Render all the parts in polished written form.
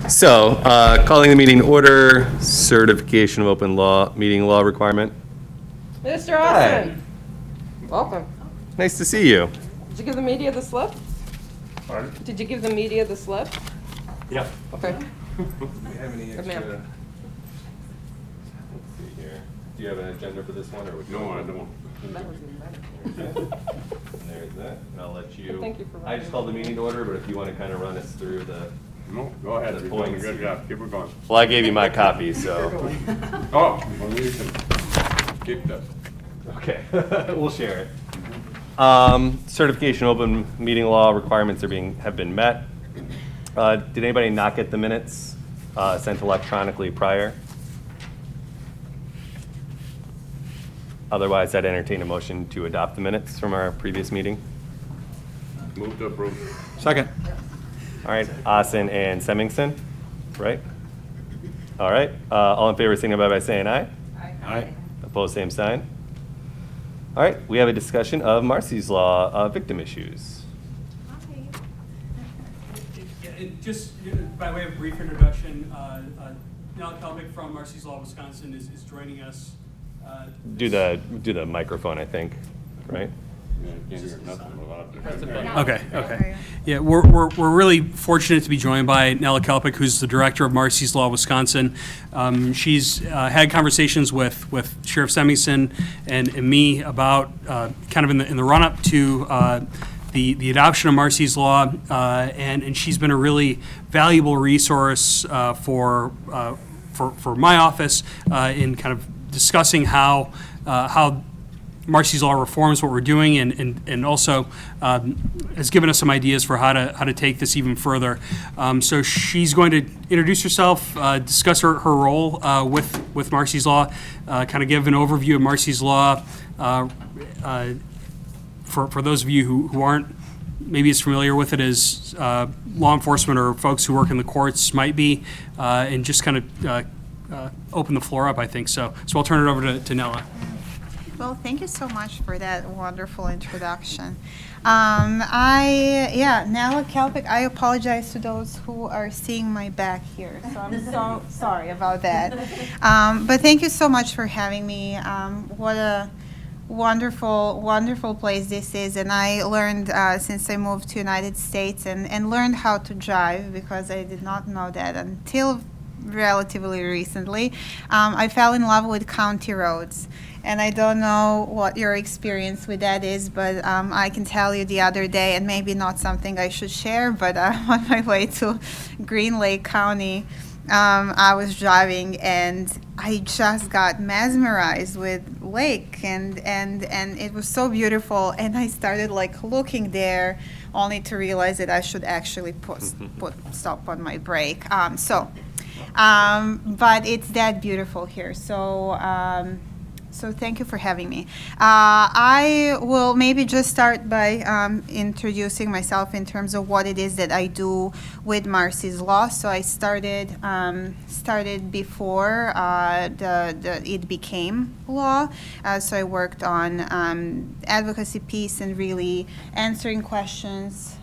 So, calling the meeting order, certification of open meeting law requirement. Mr. Austin, welcome. Nice to see you. Did you give the media the slip? Pardon? Did you give the media the slip? Yeah. Okay. Do you have any Good man. extra? Let's see here. Do you have an agenda for this one, or would you? No, I don't. That was even better. And there's that, and I'll let you. Thank you for I just called the meeting to order, but if you want to kind of run us through the. No, go ahead. The You're doing a points. good job. Keep it going. Well, I gave you my copy, so. Oh, well, you can keep this. Okay, we'll share it. Certification open meeting law requirements have been met. Did anybody not get the minutes sent electronically prior? Otherwise, I'd entertain a motion to adopt the minutes from our previous meeting. Move to approve. Second. All right, Asen and Semmingson, right? All right, all in favor, signify by saying aye. Aye. Opposed, same sign. All right, we have a discussion of Marcy's Law victim issues. Just by way of brief introduction, Nell Kelvick from Marcy's Law, Wisconsin is joining us. Do the microphone, I think, right? Yeah, can't hear nothing without this. Okay. Yeah, we're really fortunate to be joined by Nella Kelpick, who's the director of Marcy's Law Wisconsin. She's had conversations with Sheriff Semmingson and me about kind of in the run-up to the adoption of Marcy's Law, and she's been a really valuable resource for my office in kind of discussing how Marcy's Law reforms what we're doing, and also has given us some ideas for how to take this even further. So she's going to introduce herself, discuss her role with Marcy's Law, kind of give an overview of Marcy's Law for those of you who aren't maybe as familiar with it as law enforcement or folks who work in the courts might be, and just kind of open the floor up, I think. So I'll turn it over to Nella. Well, thank you so much for that wonderful introduction. Nella Kelpick, I apologize to those who are seeing my back here, so I'm so sorry about that. But thank you so much for having me. What a wonderful, wonderful place this is, and I learned since I moved to United States and learned how to drive, because I did not know that until relatively recently. I fell in love with county roads. And I don't know what your experience with that is, but I can tell you the other day, and maybe not something I should share, but on my way to Green Lake County, I was driving and I just got mesmerized with lake, and it was so beautiful, and I started like looking there only to realize that I should actually put stop on my brake. But it's that beautiful here. So thank you for having me. I will maybe just start by introducing myself in terms of what it is that I do with Marcy's Law. So I started before it became law. So I worked on advocacy piece and really answering questions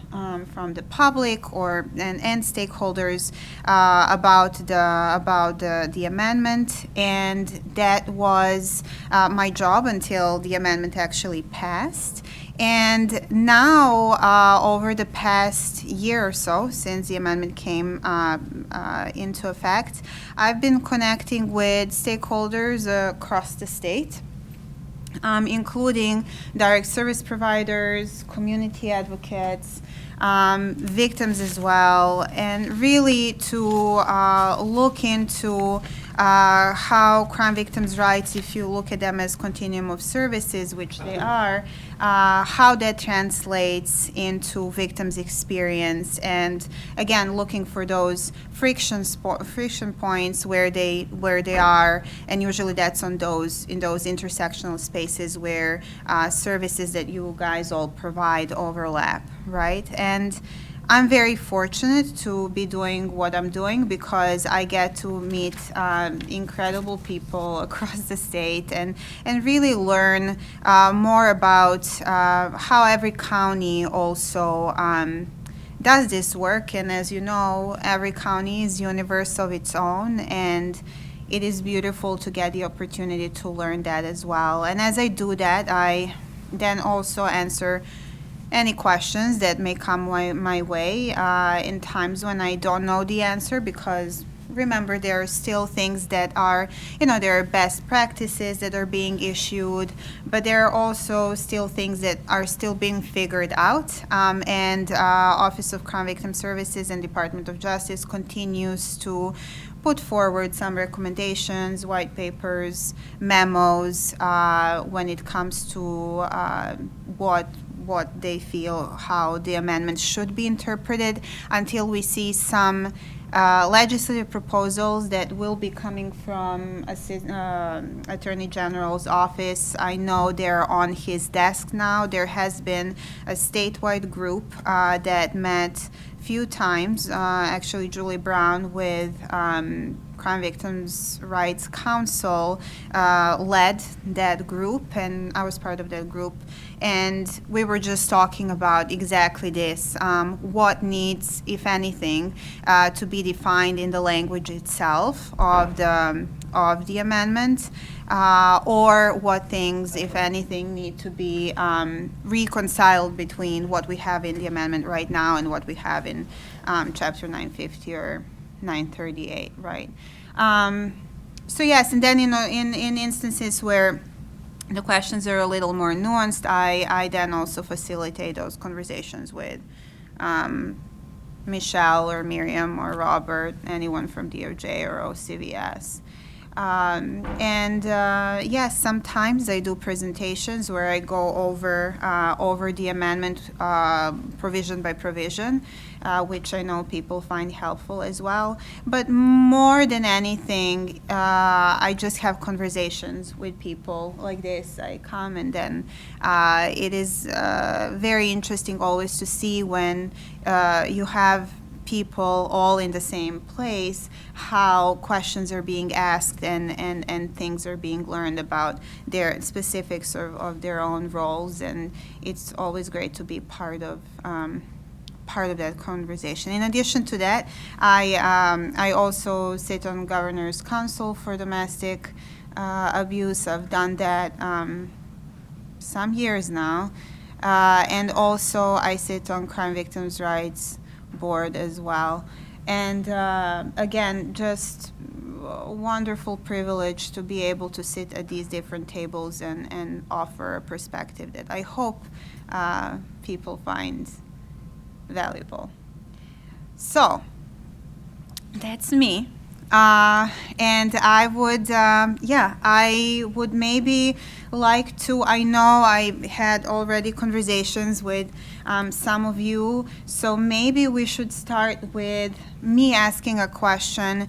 from the public and stakeholders about the amendment, and that was my job until the amendment actually passed. And now, over the past year or so, since the amendment came into effect, I've been connecting with stakeholders across the state, including direct service providers, community advocates, victims as well, and really to look into how crime victims' rights, if you look at them as continuum of services, which they are, how that translates into victims' experience, and again, looking for those friction points where they are, and usually that's in those intersectional spaces where services that you guys all provide overlap, right? And I'm very fortunate to be doing what I'm doing because I get to meet incredible people across the state and really learn more about how every county also does this work. And as you know, every county is universe of its own, and it is beautiful to get the opportunity to learn that as well. And as I do that, I then also answer any questions that may come my way in times when I don't know the answer, because remember, there are still things that are, there are best practices that are being issued, but there are also still things that are still being figured out. And Office of Crime Victim Services and Department of Justice continues to put forward some recommendations, white papers, memos, when it comes to what they feel, how the amendment should be interpreted, until we see some legislative proposals that will be coming from Attorney General's office. I know they're on his desk now. There has been a statewide group that met few times, actually Julie Brown with Crime Victims' Rights Council led that group, and I was part of that group. And we were just talking about exactly this, what needs, if anything, to be defined in the language itself of the amendment, or what things, if anything, need to be reconciled between what we have in the amendment right now and what we have in Chapter 950 or 938, right? So yes, and then in instances where the questions are a little more nuanced, I then also facilitate those conversations with Michelle or Miriam or Robert, anyone from DOJ or OCVS. Yes, sometimes I do presentations where I go over the amendment provision by provision, which I know people find helpful as well. But more than anything, I just have conversations with people like this. I come, and then it is very interesting always to see when you have people all in the same place, how questions are being asked and things are being learned about their specifics of their own roles, and it's always great to be part of that conversation. In addition to that, I also sit on Governor's Council for Domestic Abuse. I've done that some years now, and also I sit on Crime Victims' Rights Board as well. And again, just a wonderful privilege to be able to sit at these different tables and offer a perspective that I hope people find valuable. So that's me. And I would maybe like to, I know I had already conversations with some of you, so maybe we should start with me asking a question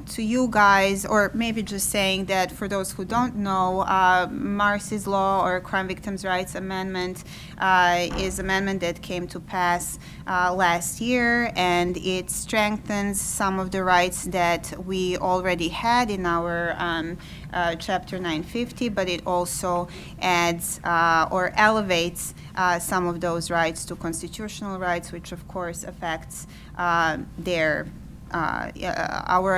to you guys, or maybe just saying that for those who don't know, Marcy's Law or Crime Victims' Rights Amendment is an amendment that came to pass last year, and it strengthens some of the rights that we already had in our Chapter 950, but it also adds or elevates some of those rights to constitutional rights, which of course affects our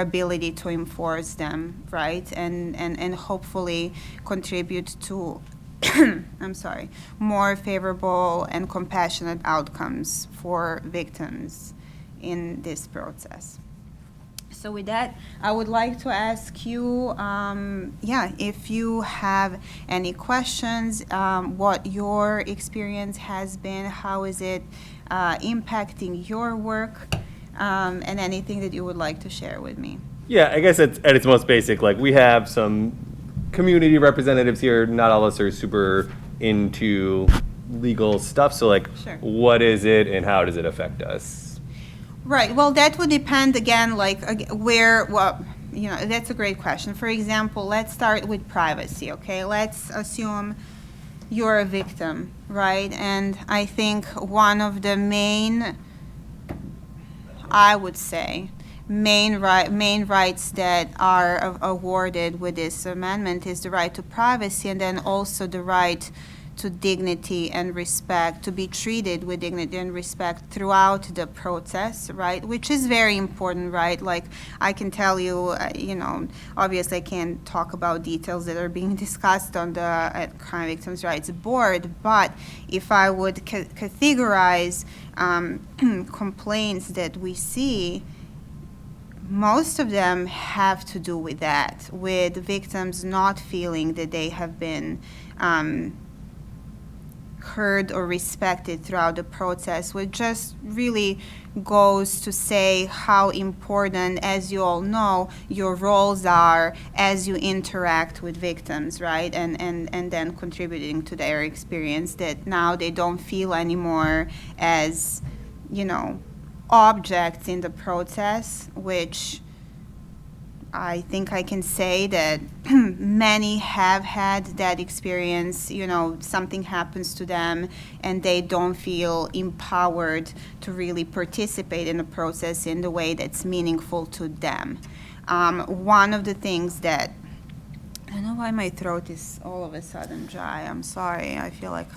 ability to enforce them, right? And hopefully contribute to I'm sorry, more favorable and compassionate outcomes for victims in this process. So with that, I would like to ask you, if you have any questions, what your experience has been, how is it impacting your work, and anything that you would like to share with me. Yeah, I guess at its most basic, like we have some community representatives here. Not all of us are super into legal stuff. So like, Sure. What is it and how does it affect us? Right. Well, that would depend again, like where. Well, that's a great question. For example, let's start with privacy. Okay, let's assume you're a victim, right? And I think one of the main, I would say, main rights that are awarded with this amendment is the right to privacy, and then also the right to dignity and respect, to be treated with dignity and respect throughout the process, right? Which is very important, right? Like, I can tell you, obviously I can't talk about details that are being discussed on the at Crime Victims' Rights Board, but if I would categorize complaints that we see, most of them have to do with that, with victims not feeling that they have been heard or respected throughout the process, which just really goes to say how important, as you all know, your roles are as you interact with victims, right? And then contributing to their experience, that now they don't feel anymore as, objects in the process, which I think I can say that many have had that experience. Something happens to them and they don't feel empowered to really participate in the process in the way that's meaningful to them. One of the things that, I don't know why my throat is all of a sudden dry. I'm sorry. I feel like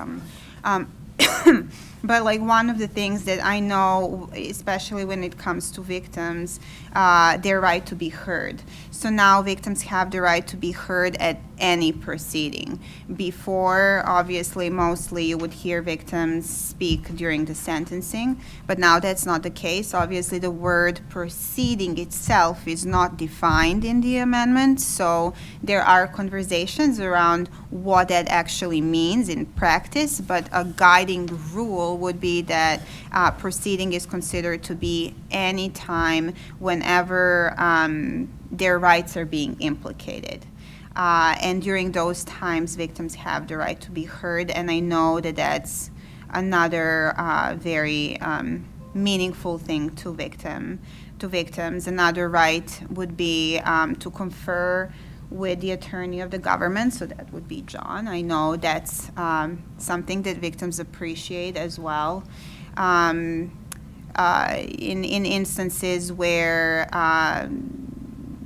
but like one of the things that I know, especially when it comes to victims, their right to be heard. So now victims have the right to be heard at any proceeding. Before, obviously, mostly you would hear victims speak during the sentencing, but now that's not the case. Obviously, the word proceeding itself is not defined in the amendment, so there are conversations around what that actually means in practice, but a guiding rule would be that proceeding is considered to be any time whenever their rights are being implicated. And during those times, victims have the right to be heard, and I know that that's another very meaningful thing to victims. Another right would be to confer with the attorney of the government, so that would be John. I know that's something that victims appreciate as well. In instances where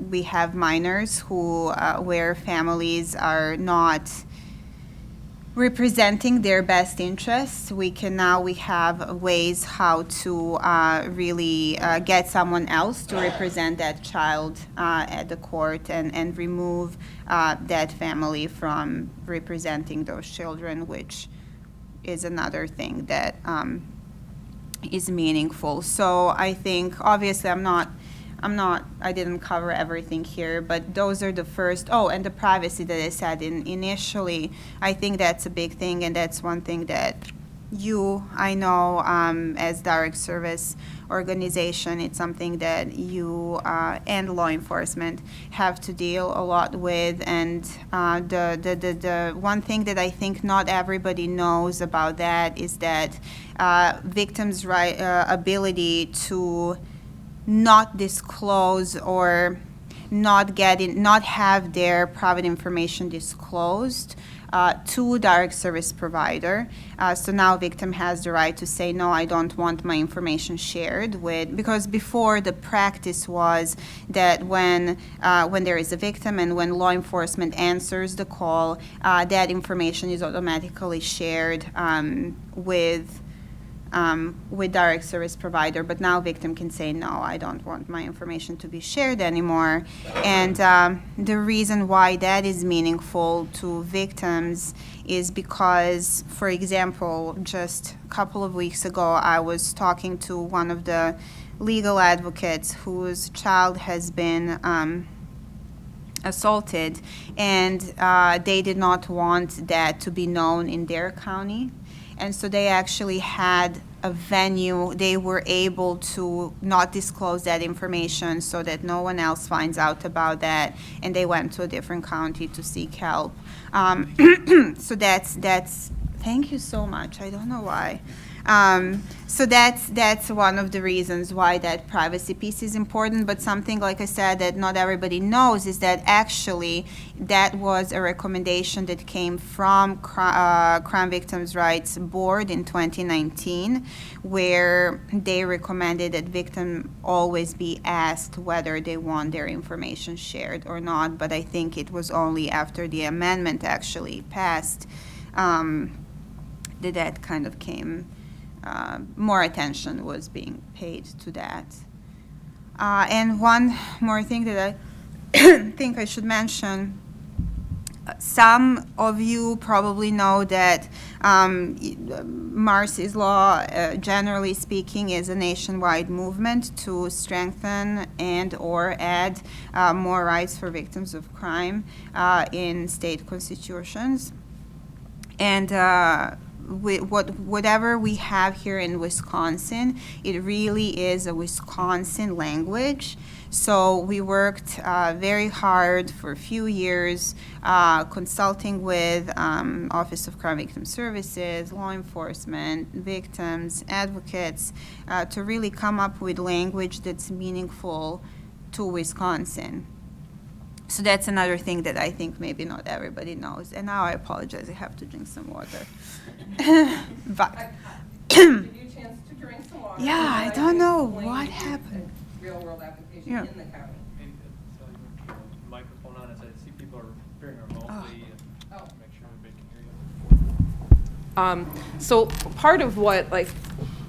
we have minors who, where families are not representing their best interests, we have ways how to really get someone else to represent that child at the court and remove that family from representing those children, which is another thing that is meaningful. So I think, obviously, I didn't cover everything here, but those are the first. Oh, and the privacy that I said initially, I think that's a big thing, and that's one thing that I know, as direct service organization, it's something that you and law enforcement have to deal a lot with. And the one thing that I think not everybody knows about that is that victims' ability to not disclose or not have their private information disclosed to direct service provider. So now victim has the right to say, no, I don't want my information shared with, because before the practice was that when there is a victim and when law enforcement answers the call, that information is automatically shared with direct service provider, but now victim can say, no, I don't want my information to be shared anymore. And the reason why that is meaningful to victims is because, for example, just a couple of weeks ago, I was talking to one of the legal advocates whose child has been assaulted, and they did not want that to be known in their county. And so they actually had a venue. They were able to not disclose that information so that no one else finds out about that, and they went to a different county to seek help. So that's thank you so much. I don't know why. So that's one of the reasons why that privacy piece is important. But something, like I said, that not everybody knows is that actually that was a recommendation that came from Crime Victims' Rights Board in 2019, where they recommended that victims always be asked whether they want their information shared or not. But I think it was only after the amendment actually passed that kind of came, more attention was being paid to that. And one more thing that I think I should mention. Some of you probably know that Marcy's Law, generally speaking, is a nationwide movement to strengthen and or add more rights for victims of crime in state constitutions. And whatever we have here in Wisconsin, it really is a Wisconsin language. So we worked very hard for a few years, consulting with Office of Crime Victim Services, law enforcement, victims, advocates, to really come up with language that's meaningful to Wisconsin. So that's another thing that I think maybe not everybody knows. And now I apologize, I have to drink some water. But Give you a chance to drink some water. yeah, I and don't can know explain what the happened. Real-world application Yeah. in the county. Maybe so you can turn the microphone on as I see people are appearing remotely and Oh. make sure everybody can hear you. So part of what, like,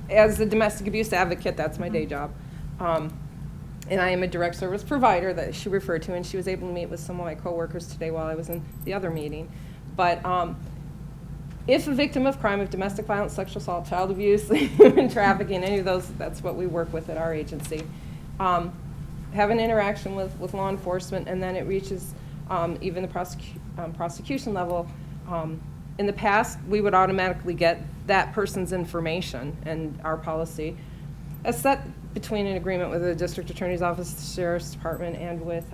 as a domestic abuse advocate, that's my day job. And I am a direct service provider that she referred to, and she was able to meet with some of my coworkers today while I was in the other meeting. But if a victim of crime, of domestic violence, sexual assault, child abuse, human trafficking, any of those, that's what we work with at our agency, have an interaction with law enforcement, and then it reaches even the prosecution level. In the past, we would automatically get that person's information, and our policy, as set between an agreement with the district attorney's office, the sheriff's department, and with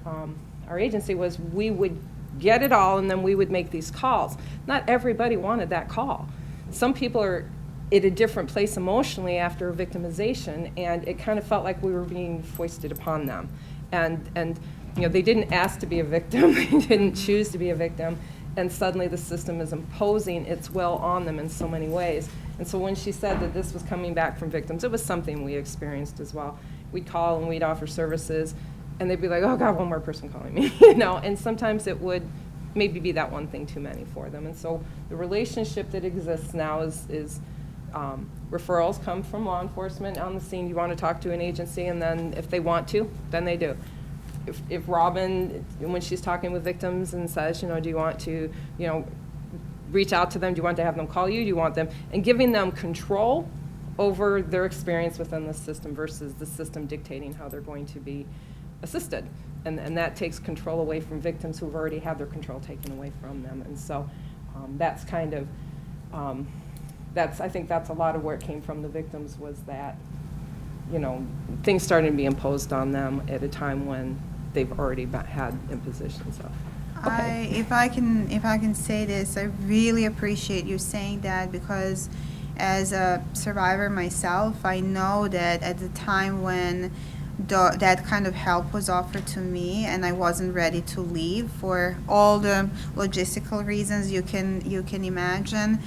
our agency, was we would get it all and then we would make these calls. Not everybody wanted that call. Some people are at a different place emotionally after victimization, and it kind of felt like we were being foisted upon them. And you know, they didn't ask to be a victim, they didn't choose to be a victim, and suddenly the system is imposing its will on them in so many ways. And so when she said that this was coming back from victims, it was something we experienced as well. We'd call and we'd offer services, and they'd be like, oh God, one more person calling me, you know, and sometimes it would maybe be that one thing too many for them. And so the relationship that exists now is referrals come from law enforcement on the scene. You want to talk to an agency, and then if they want to, then they do. If Robin, when she's talking with victims and says, you know, do you want to, you know, reach out to them, do you want to have them call you, do you want them, and giving them control over their experience within the system versus the system dictating how they're going to be assisted. And that takes control away from victims who've already had their control taken away from them. And so that's kind of, I think that's a lot of where it came from. The victims was that, you know, things started to be imposed on them at a time when they've already had impositions of. Okay. If I can say this, I really appreciate you saying that, because as a survivor myself, I know that at the time when that kind of help was offered to me and I wasn't ready to leave for all the logistical reasons you can imagine,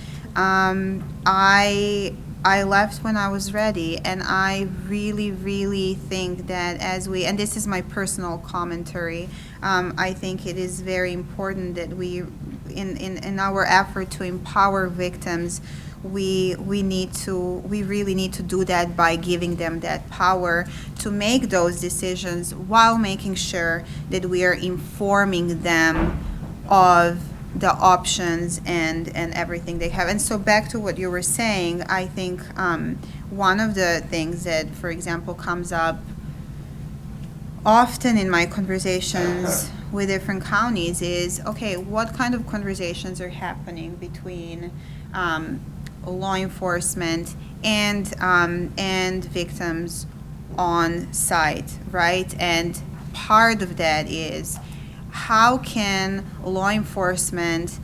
I left when I was ready. And I really think that and this is my personal commentary, I think it is very important that we, in our effort to empower victims, we really need to do that by giving them that power to make those decisions while making sure that we are informing them of the options and everything they have. And so back to what you were saying, I think one of the things that, for example, comes up often in my conversations with different counties is, okay, what kind of conversations are happening between law enforcement and victims on site, right? And part of that is, how can law enforcement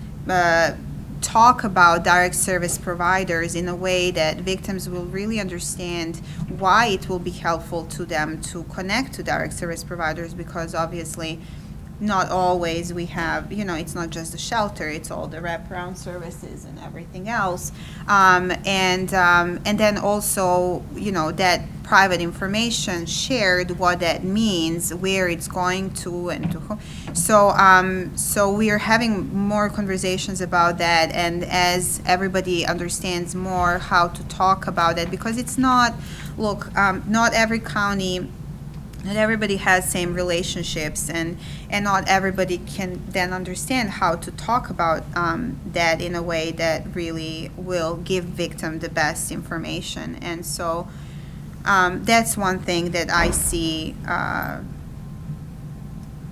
talk about direct service providers in a way that victims will really understand why it will be helpful to them to connect to direct service providers? Because obviously not always we have, it's not just the shelter, it's all the wraparound services and everything else. And then also, that private information shared, what that means, where it's going to, and to whom. So we are having more conversations about that, and as everybody understands more how to talk about it, because it's not, not every county, not everybody has same relationships, and not everybody can then understand how to talk about that in a way that really will give victim the best information. And so that's one thing that I see.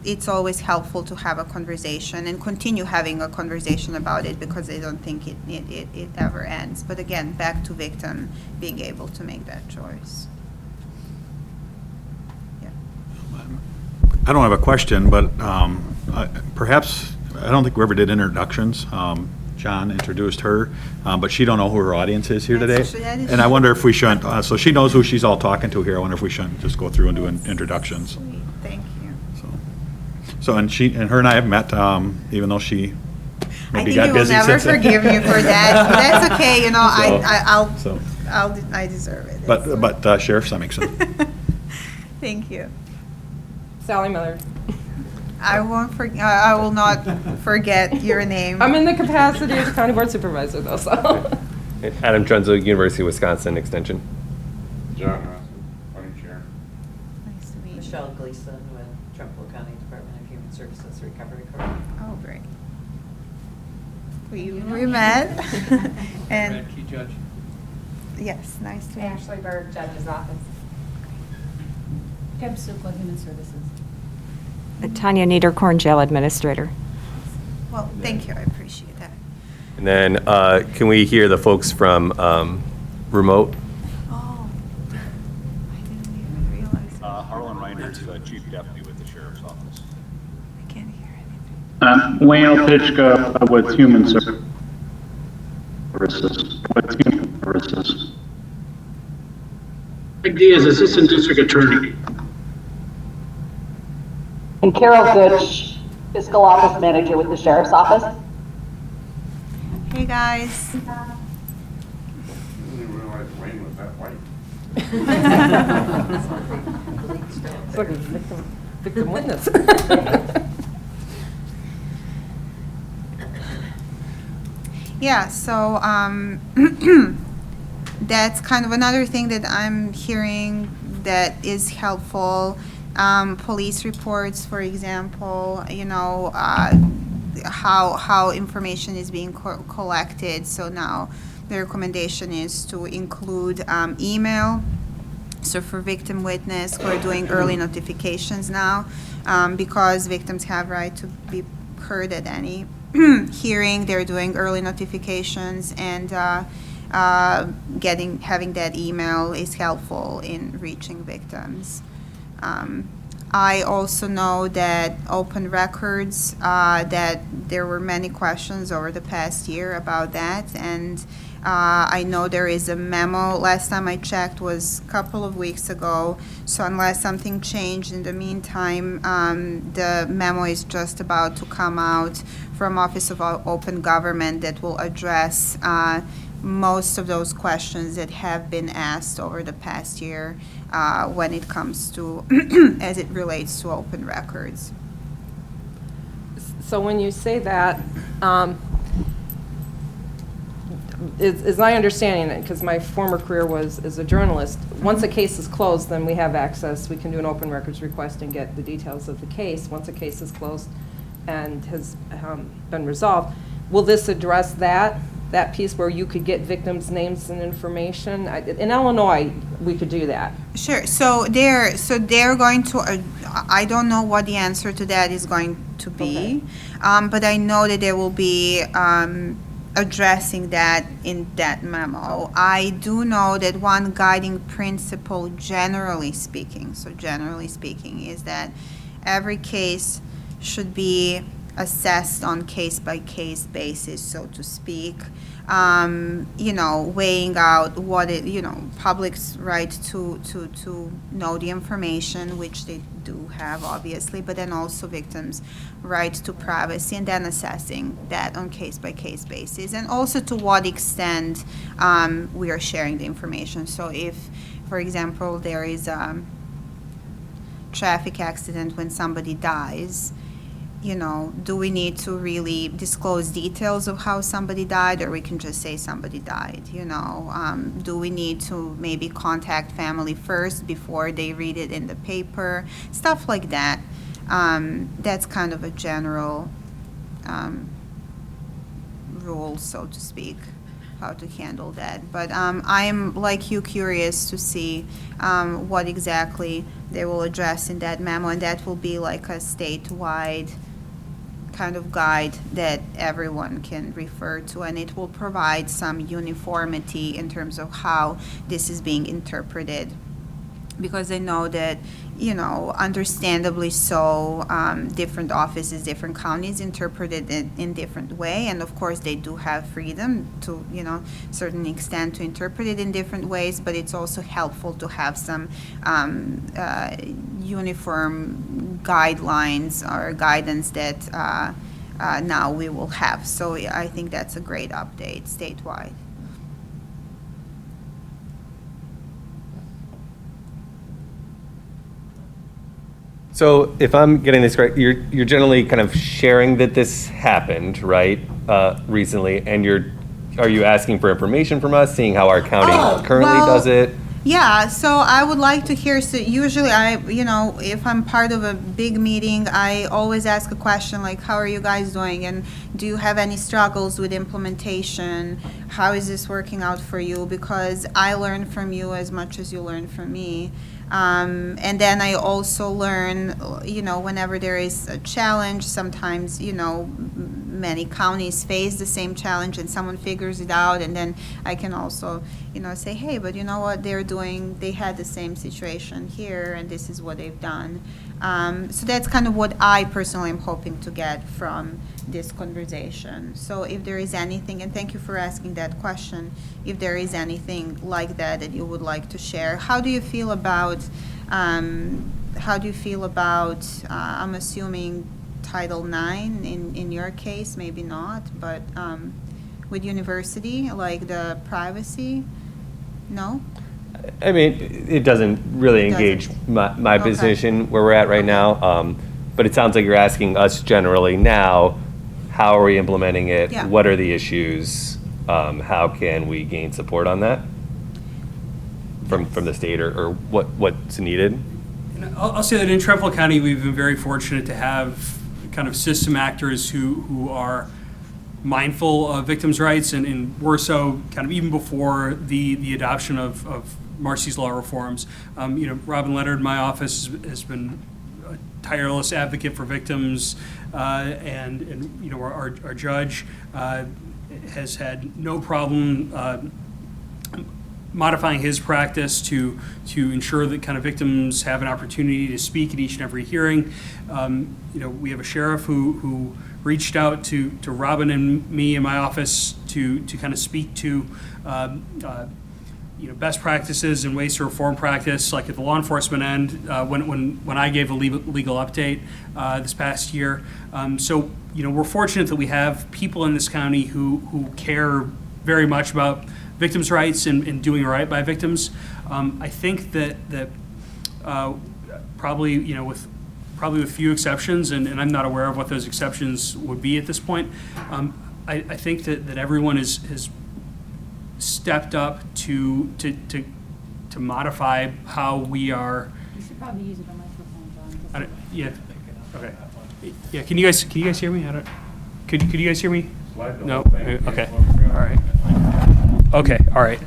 It's always helpful to have a conversation and continue having a conversation about it, because I don't think it ever ends. But again, back to victim being able to make that choice. I don't have a question, but perhaps, I don't think we ever did introductions. John introduced her, but she don't know who her audience is here today. That is And I wonder if we shouldn't, so she knows who she's all talking to here. I wonder if we shouldn't just go through and do introductions. Sweet, thank you. So, and her and I have met, even though she I maybe think got you will busy never since then. forgive me for that. But that's okay, So- I deserve it. But Sheriff Semmingson. Thank you. Sally Miller. I will not forget your name. I'm in the capacity of county board supervisor though, so. Adam Trunzo, University of Wisconsin Extension. John Rossi, Vice Chair. Nice to meet you. Michelle Gleason with Trempealeau County Department of Human Services Recovery Court. Oh, great. We met. And Brad Key Judge. yes, nice to meet you. Ashley Berg, Judge's Office. Deb Sukla, Human Services. Tanya Niederkorn, Jail Administrator. Well, thank you. I appreciate that. And then can we hear the folks from remote? Oh, I didn't even realize. Harlan Reiner, Chief Deputy with the Sheriff's Office. I can't hear anything. Wayne Opitchka with Human Services. Mike Diaz, Assistant District Attorney. And Carol Gooch, Fiscal Office Manager with the Sheriff's Office. Hey, guys. I didn't realize Wayne was that white. It's like a victim witness. Yeah, so that's kind of another thing that I'm hearing that is helpful. Police reports, for example, how information is being collected. So now the recommendation is to include email. So for victim witness, we're doing early notifications now, because victims have right to be heard at any hearing. They're doing early notifications, and having that email is helpful in reaching victims. I also know that open records, that there were many questions over the past year about that, and I know there is a memo. Last time I checked was a couple of weeks ago, so unless something changed in the meantime, the memo is just about to come out from Office of Open Government that will address most of those questions that have been asked over the past year when it comes to, as it relates to open records. So when you say that, is my understanding it, because my former career was as a journalist, once a case is closed, then we have access, we can do an open records request and get the details of the case. Once a case is closed and has been resolved, will this address that piece where you could get victims' names and information? In Illinois, we could do that. Sure. So they're going to. I don't know what the answer to that is going to be, but I know that they will be addressing that in that memo. I do know that one guiding principle, generally speaking, is that every case should be assessed on case-by-case basis, so to speak. Weighing out what public's right to know the information, which they do have, obviously, but then also victims' right to privacy, and then assessing that on case-by-case basis, and also to what extent we are sharing the information. So if, for example, there is a traffic accident when somebody dies, do we need to really disclose details of how somebody died, or we can just say somebody died? Do we need to maybe contact family first before they read it in the paper? Stuff like that. That's kind of a general rule, so to speak, how to handle that. But I am, like you, curious to see what exactly they will address in that memo, and that will be like a statewide kind of guide that everyone can refer to, and it will provide some uniformity in terms of how this is being interpreted. Because I know that, understandably so, different offices, different counties interpret it in different way, and of course they do have freedom to, certain extent to interpret it in different ways, but it's also helpful to have some uniform guidelines or guidance that now we will have. So I think that's a great update statewide. So if I'm getting this correct, you're generally kind of sharing that this happened, right, recently, and are you asking for information from us, seeing how our county currently does it? Yeah, so I would like to hear, so usually if I'm part of a big meeting, I always ask a question like, how are you guys doing? And do you have any struggles with implementation? How is this working out for you? Because I learn from you as much as you learn from me. And then I also learn, whenever there is a challenge, sometimes, many counties face the same challenge and someone figures it out, and then I can also, say, hey, but you know what they had the same situation here, and this is what they've done. So that's kind of what I personally am hoping to get from this conversation. So if there is anything, and thank you for asking that question, if there is anything like that you would like to share. How do you feel about, I'm assuming Title IX in your case, maybe not, but with university, like the privacy, no? I mean, it doesn't really engage my Okay. position where we're at right now, but it sounds like you're asking us generally now, how are we implementing it? Yeah. What are the issues? How can we gain support on that from the state, or what's needed? And I'll say that in Trempealeau County, we've been very fortunate to have kind of system actors who are mindful of victims' rights, and we're so kind of even before the adoption of Marcy's Law reforms. Robin Leonard in my office has been a tireless advocate for victims, and our judge has had no problem modifying his practice to ensure that kind of victims have an opportunity to speak at each and every hearing. We have a sheriff who reached out to Robin and me in my office to kind of speak to best practices and ways to reform practice, like at the law enforcement end, when I gave a legal update this past year. So we're fortunate that we have people in this county who care very much about victims' rights and doing right by victims. I think that probably with few exceptions, and I'm not aware of what those exceptions would be at this point. I think that everyone has stepped up to modify how we are. You should probably use a microphone, John. Yeah. Okay. Yeah. Can you guys hear me? Could you guys hear me? No. Okay. All right. Okay. All right.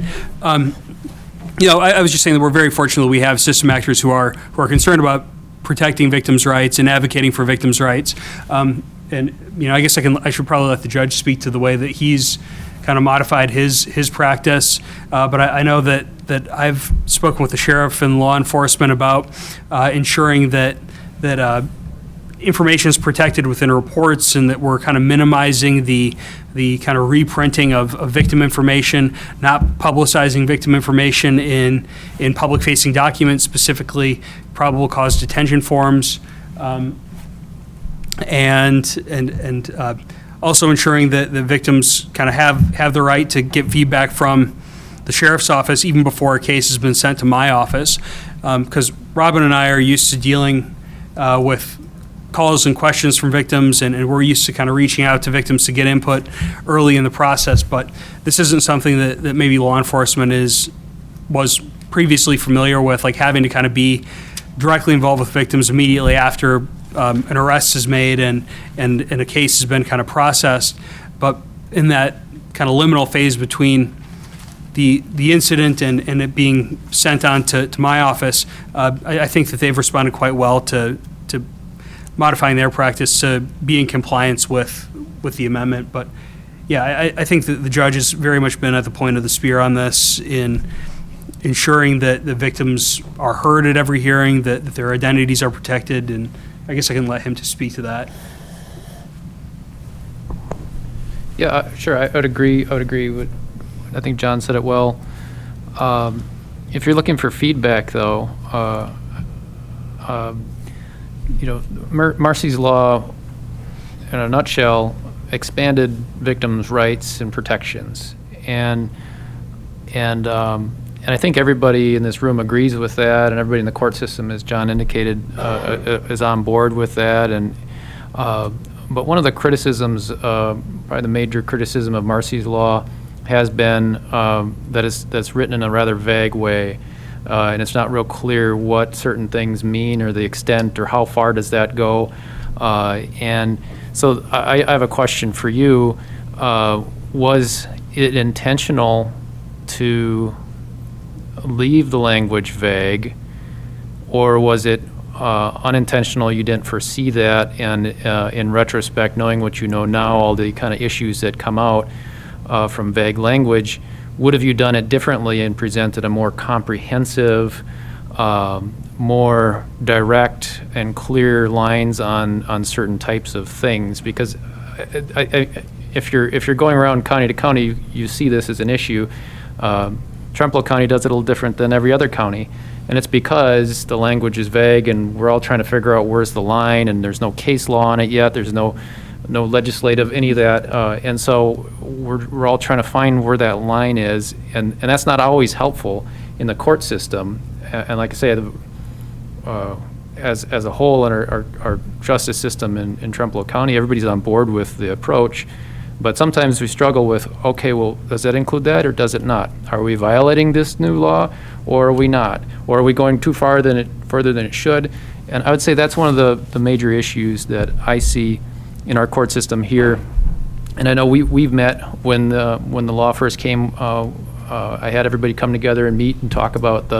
I was just saying that we're very fortunate that we have system actors who are concerned about protecting victims' rights and advocating for victims' rights. And I guess I should probably let the judge speak to the way that he's kind of modified his practice. But I know that I've spoken with the sheriff and law enforcement about ensuring that information is protected within reports and that we're kind of minimizing the kind of reprinting of victim information, not publicizing victim information in public-facing documents, specifically probable cause detention forms, and also ensuring that the victims kind of have the right to get feedback from the sheriff's office even before a case has been sent to my office, because Robin and I are used to dealing with calls and questions from victims, and we're used to kind of reaching out to victims to get input early in the process, but this isn't something that maybe law enforcement was previously familiar with, like having to kind of be directly involved with victims immediately after an arrest is made and a case has been kind of processed. But in that kind of liminal phase between the incident and it being sent on to my office, I think that they've responded quite well to modifying their practice to be in compliance with the amendment. But yeah, I think that the judge has very much been at the point of the spear on this in ensuring that the victims are heard at every hearing, that their identities are protected, and I guess I can let him to speak to that. Yeah, sure. I would agree. I think John said it well. If you're looking for feedback, though, Marcy's Law, in a nutshell, expanded victims' rights and protections, and I think everybody in this room agrees with that, and everybody in the court system, as John indicated, is on board with that. And but one of the criticisms, probably the major criticism of Marcy's Law, has been that's written in a rather vague way, and it's not real clear what certain things mean or the extent or how far does that go. And so I have a question for you. Was it intentional to leave the language vague, or was it unintentional, you didn't foresee that, and in retrospect, knowing what you know now, all the kind of issues that come out from vague language, would have you done it differently and presented a more comprehensive, more direct and clear lines on certain types of things? Because if you're going around county to county, you see this as an issue. Trempealeau County does it a little different than every other county, and it's because the language is vague and we're all trying to figure out where's the line, and there's no case law on it yet, there's no legislative, any of that, and so we're all trying to find where that line is, and that's not always helpful in the court system. And like I say, as a whole in our justice system in Trempealeau County, everybody's on board with the approach. But sometimes we struggle with, okay, well, does that include that or does it not? Are we violating this new law or are we not? Or are we going too far further than it should? And I would say that's one of the major issues that I see in our court system here. And I know we've met when the law first came. I had everybody come together and meet and talk about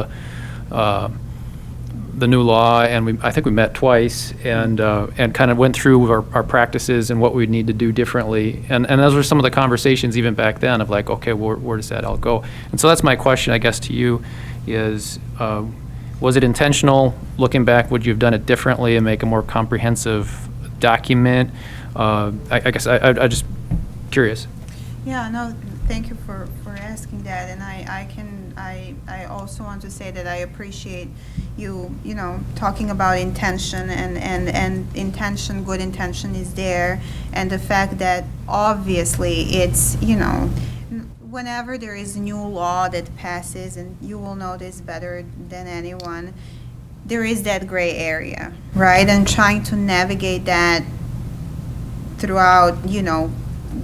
the new law, and I think we met twice and kind of went through our practices and what we need to do differently. And those were some of the conversations even back then of like, okay, where does that all go? And so that's my question, I guess, to you is, was it intentional? Looking back, would you have done it differently and make a more comprehensive document? I guess I just curious. Yeah, no, thank you for asking that, and I also want to say that I appreciate you talking about intention, and intention, good intention is there, and the fact that obviously it's whenever there is a new law that passes, and you will know this better than anyone, there is that gray area, right? And trying to navigate that throughout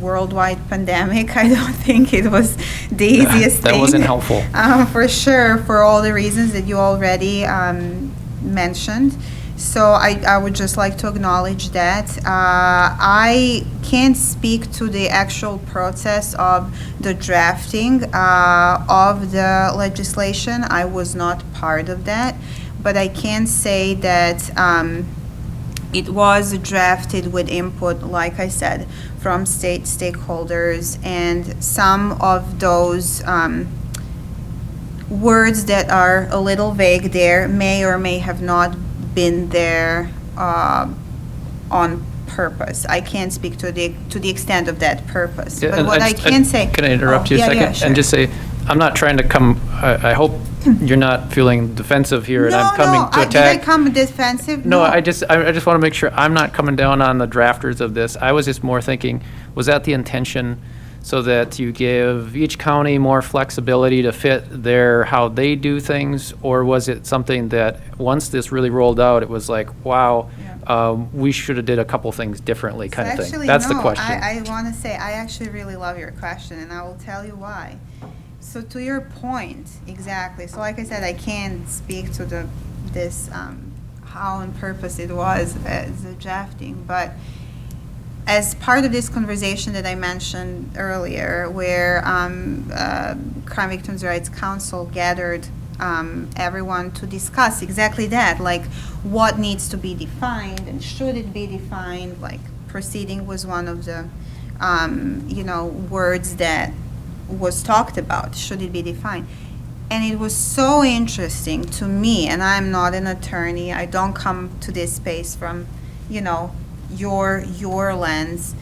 worldwide pandemic, I don't think it was the easiest thing. That wasn't helpful. For sure, for all the reasons that you already mentioned. So I would just like to acknowledge that. I can't speak to the actual process of the drafting of the legislation. I was not part of that, but I can say that it was drafted with input, like I said, from state stakeholders, and some of those words that are a little vague there may or may have not been there on purpose. I can't speak to the extent of that purpose. Yeah, But and what I can say. Can I interrupt Oh, you a yeah, second? yeah, sure. And just say, I'm not trying to come, I hope you're not feeling defensive here and I'm coming to Did I attack. come defensive? No, I just want to make sure I'm not coming down on the drafters of this. I was just more thinking, was that the intention so that you give each county more flexibility to fit how they do things? Or was it something that once this really rolled out, it was like, wow, we should have did a couple things differently kind of thing? Actually, That's no. the question. I want to say, I actually really love your question, and I will tell you why. So to your point, exactly. So like I said, I can't speak to this how on purpose it was as a drafting, but as part of this conversation that I mentioned earlier, where Crime Victims' Rights Council gathered everyone to discuss exactly that, like what needs to be defined and should it be defined, like proceeding was one of the words that was talked about, should it be defined. And it was so interesting to me, and I'm not an attorney, I don't come to this space from, your lens.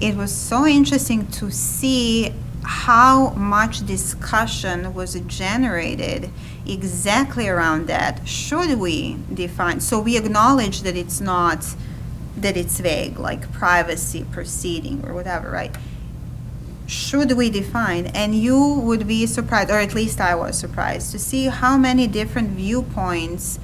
It was so interesting to see how much discussion was generated exactly around that. Should we define? So we acknowledge that it's not, that it's vague, like privacy proceeding or whatever, right? Should we define? And you would be surprised, or at least I was surprised, to see how many different viewpoints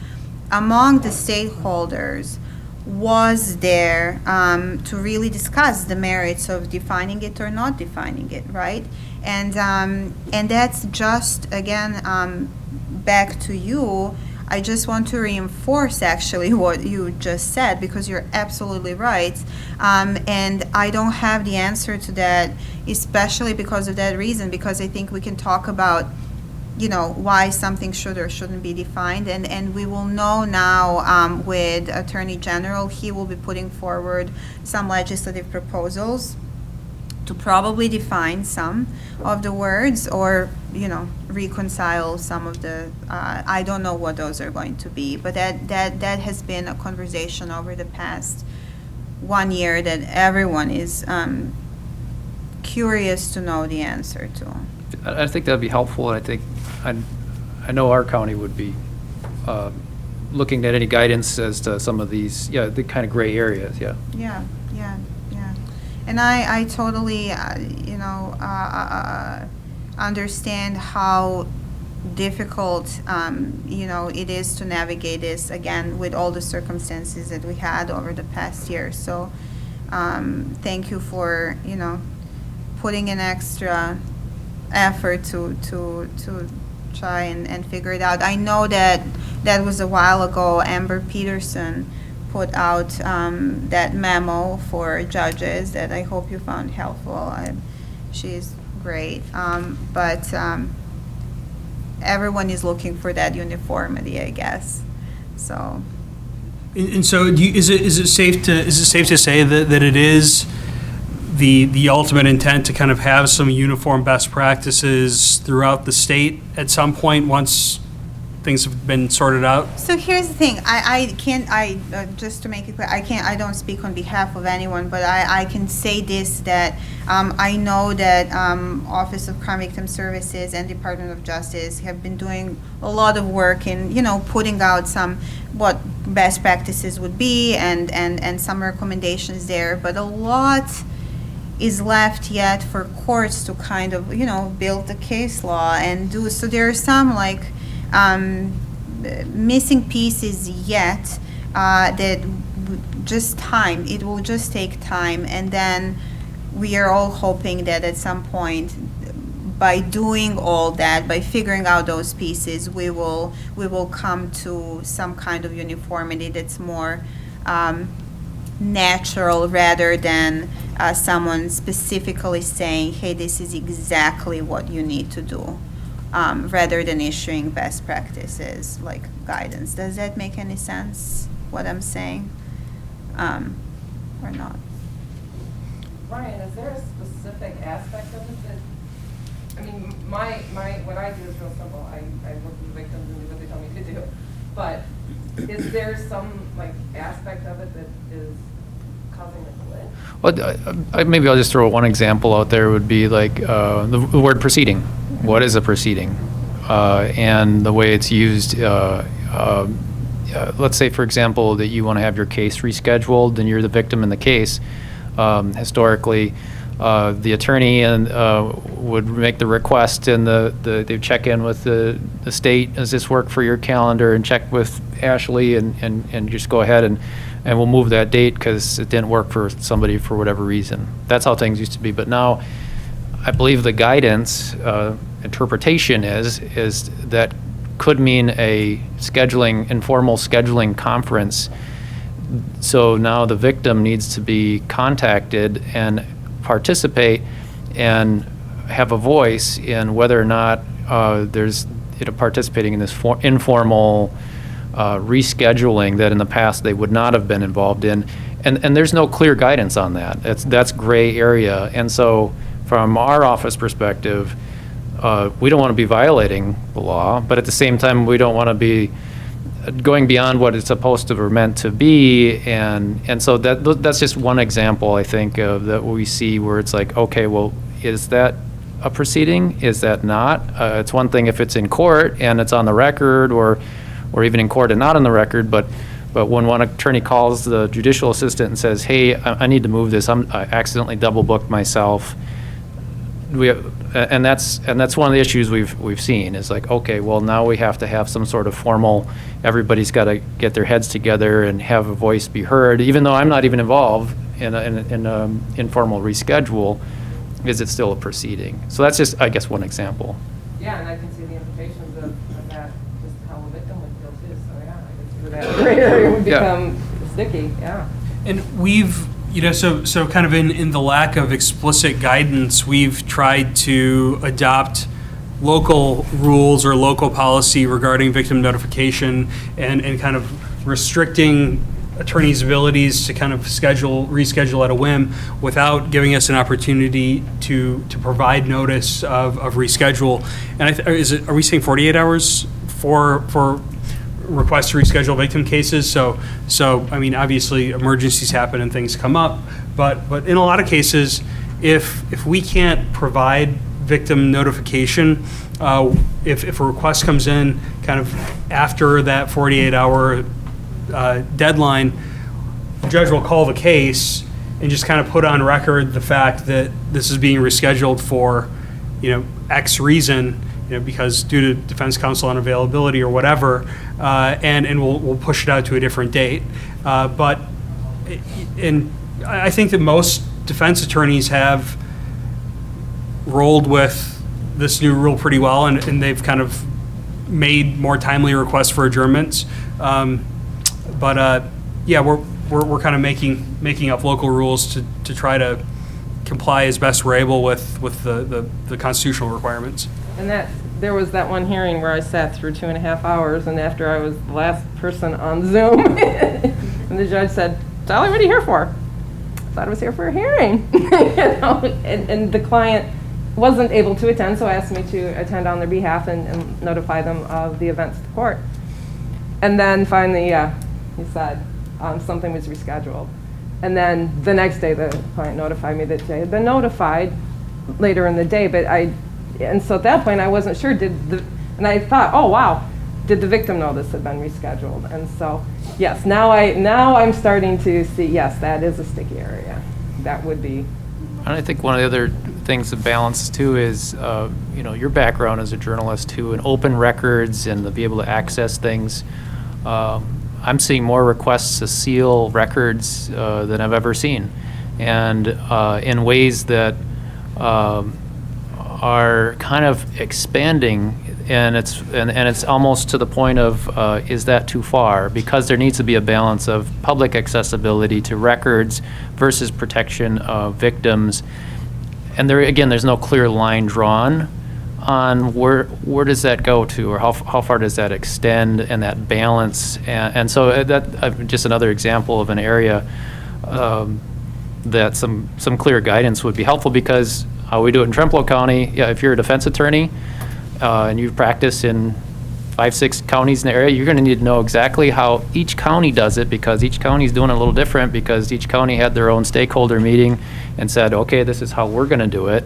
among the stakeholders was there to really discuss the merits of defining it or not defining it, right? And that's just, again, back to you. I just want to reinforce actually what you just said, because you're absolutely right. And I don't have the answer to that, especially because of that reason, because I think we can talk about, why something should or shouldn't be defined. And we will know now with Attorney General, he will be putting forward some legislative proposals to probably define some of the words or, reconcile some of the, I don't know what those are going to be, but that has been a conversation over the past 1 year that everyone is curious to know the answer to. I think that'd be helpful, and I think, I know our county would be looking at any guidance as to some of these, the kind of gray areas, yeah. Yeah. And I totally, understand how difficult, it is to navigate this, again, with all the circumstances that we had over the past year. So thank you for, putting an extra effort to try and figure it out. I know that was a while ago. Amber Peterson put out that memo for judges that I hope you found helpful. She's great, but everyone is looking for that uniformity, I guess. So. And so, is it safe to say that it is the ultimate intent to kind of have some uniform best practices throughout the state at some point once things have been sorted out? So here's the thing, I can't, just to make it clear, I don't speak on behalf of anyone, but I can say this, that I know that Office of Crime Victim Services and Department of Justice have been doing a lot of work in, putting out what best practices would be and some recommendations there, but a lot is left yet for courts to kind of, build the case law and do. So there are some missing pieces yet that just time. It will just take time, and then we are all hoping that at some point, by doing all that, by figuring out those pieces, we will come to some kind of uniformity that's more natural, rather than someone specifically saying, hey, this is exactly what you need to do, rather than issuing best practices like guidance. Does that make any sense, what I'm saying, or not? Brian, is there a specific aspect of it that, I mean, what I do is real simple. I work with victims and do what they tell me to do. But is there some, like, aspect of it that is causing a glitch? Well, maybe I'll just throw one example out there would be like the word proceeding. What is a proceeding? And the way it's used. Let's say, for example, that you want to have your case rescheduled and you're the victim in the case. Historically, the attorney would make the request and they check in with the state. Does this work for your calendar? And check with Ashley and just go ahead and we'll move that date because it didn't work for somebody for whatever reason. That's how things used to be. But now I believe the guidance interpretation is that could mean a informal scheduling conference. So now the victim needs to be contacted and participate and have a voice in whether or not there's participating in this informal rescheduling that in the past they would not have been involved in. And there's no clear guidance on that. That's gray area. And so from our office perspective, we don't want to be violating the law, but at the same time, we don't want to be going beyond what it's supposed to or meant to be. And so that's just one example, I think, of that we see where it's like, okay, well, is that a proceeding? Is that not? It's one thing if it's in court and it's on the record or even in court and not on the record, but when one attorney calls the judicial assistant and says, hey, I need to move this, I accidentally double booked myself. And that's one of the issues we've seen is like, okay, well, now we have to have some sort of formal, everybody's got to get their heads together and have a voice be heard, even though I'm not even involved in an informal reschedule. Is it still a proceeding? So that's just, I guess, one example. Yeah, and I can see the implications of that, just how a victim would feel too. So yeah, I can see where that gray area would become sticky. Yeah. And we've, so kind of in the lack of explicit guidance, we've tried to adopt local rules or local policy regarding victim notification and kind of restricting attorneys' abilities to kind of reschedule at a whim without giving us an opportunity to provide notice of reschedule. And are we saying 48 hours for requests to reschedule victim cases? So I mean, obviously emergencies happen and things come up, but in a lot of cases, if we can't provide victim notification, if a request comes in kind of after that 48-hour deadline, the judge will call the case and just kind of put on record the fact that this is being rescheduled for, X reason, because due to defense counsel unavailability or whatever, and we'll push it out to a different date. But I think that most defense attorneys have rolled with this new rule pretty well, and they've kind of made more timely requests for adjournments. Yeah, we're kind of making up local rules to try to comply as best we're able with the constitutional requirements. And there was that one hearing where I sat through 2.5 hours, and after I was the last person on Zoom, and the judge said, "Sally, what are you here for?" I thought I was here for a hearing, and the client wasn't able to attend, so asked me to attend on their behalf and notify them of the events to the court. And then finally, he said something was rescheduled. And then the next day, the client notified me that they had been notified later in the day, and so at that point, I wasn't sure, and I thought, oh wow, did the victim know this had been rescheduled? And so, yes, now I'm starting to see, yes, that is a sticky area. That would be. And I think one of the other things to balance too is, your background as a journalist too, and open records and to be able to access things. I'm seeing more requests to seal records than I've ever seen, and in ways that are kind of expanding, and it's almost to the point of is that too far? Because there needs to be a balance of public accessibility to records versus protection of victims, and there's no clear line drawn on where does that go to, or how far does that extend, and that balance, and so that just another example of an area that some clear guidance would be helpful, because how we do it in Trempealeau County, if you're a defense attorney and you've practiced in 5, 6 counties in the area, you're going to need to know exactly how each county does it, because each county's doing it a little different, because each county had their own stakeholder meeting and said, okay, this is how we're going to do it.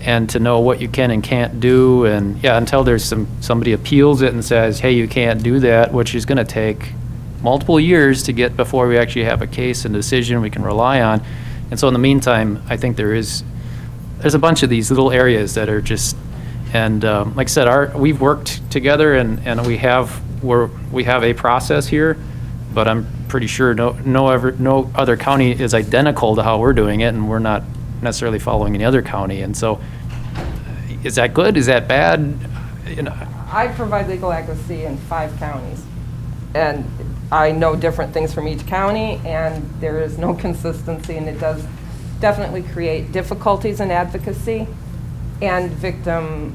And to know what you can and can't do, and yeah, until there's somebody appeals it and says, hey, you can't do that, which is going to take multiple years to get before we actually have a case and decision we can rely on. And so in the meantime, I think there's a bunch of these little areas that are just, and like I said, we've worked together and we have a process here, but I'm pretty sure no other county is identical to how we're doing it, and we're not necessarily following any other county. And so, is that good? Is that bad? You know, I provide legal advocacy in 5 counties, and I know different things from each county, and there is no consistency, and it does definitely create difficulties in advocacy and victim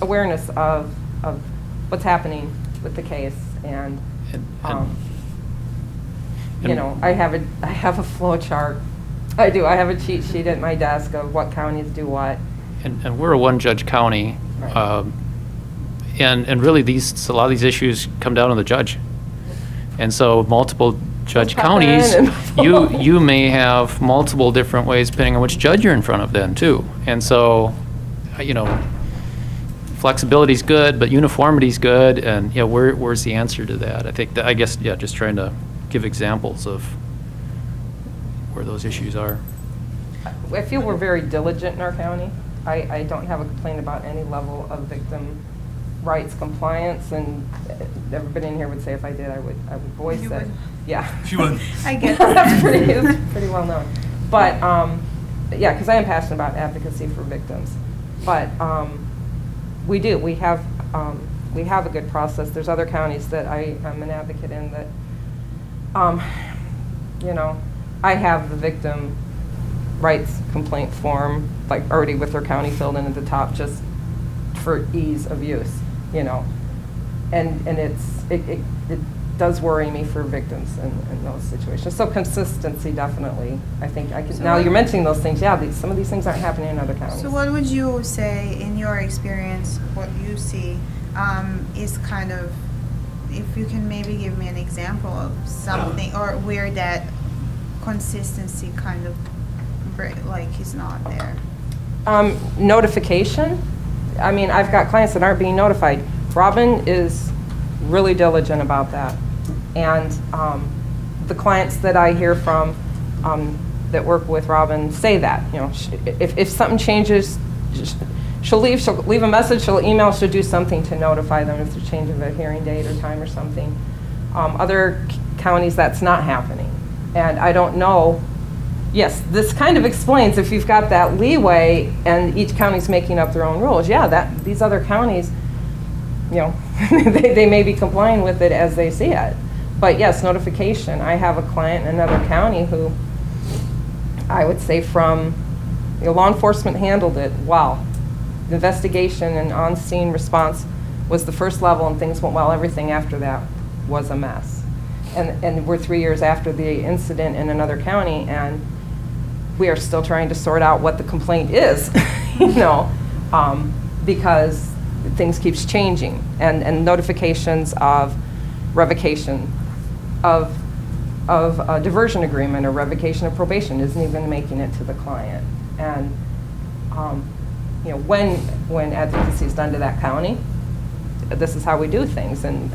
awareness of what's happening with the case. And you know, I have a flow chart. I do. I have a cheat sheet at my desk of what counties do what. And we're a one-judge county, Right. and really a lot of these issues come down to the judge. And so multiple judge counties, you may have multiple different ways depending on which judge you're in front of then too. And so, you know, flexibility's good, but uniformity's good, and yeah, where's the answer to that? I guess just trying to give examples of where those issues are. I feel we're very diligent in our county. I don't have a complaint about any level of victim rights compliance, and everybody in here would say if I did, I would voice You it. would. Yeah. She would. I get That's that. it's pretty well known. But, yeah, because I am passionate about advocacy for victims. But we do. We have a good process. There's other counties that I'm an advocate in that, you know, I have the victim rights complaint form like already with their county filled in at the top just for ease of use, you know. And it does worry me for victims in those situations. So consistency, definitely. I think now you're mentioning those things. Yeah, some of these things aren't happening in other counties. So what would you say, in your experience, what you see is kind of, if you can maybe give me an example of something, or where that consistency kind of is not there? Notification. I mean, I've got clients that aren't being notified. Robin is really diligent about that. And the clients that I hear from that work with Robin say that, you know, if something changes, she'll leave a message, she'll email, she'll do something to notify them if there's a change of a hearing date or time or something. Other counties, that's not happening. And I don't know. Yes, this kind of explains if you've got that leeway and each county's making up their own rules. Yeah, these other counties, you know, they may be complying with it as they see it. But yes, notification. I have a client in another county who I would say law enforcement handled it well. The investigation and on-scene response was the first level and things went well. Everything after that was a mess. And we're 3 years after the incident in another county, and we are still trying to sort out what the complaint is, you know, because things keeps changing, and notifications of revocation of a diversion agreement or revocation of probation isn't even making it to the client. And you know, when advocacy is done to that county, this is how we do things, and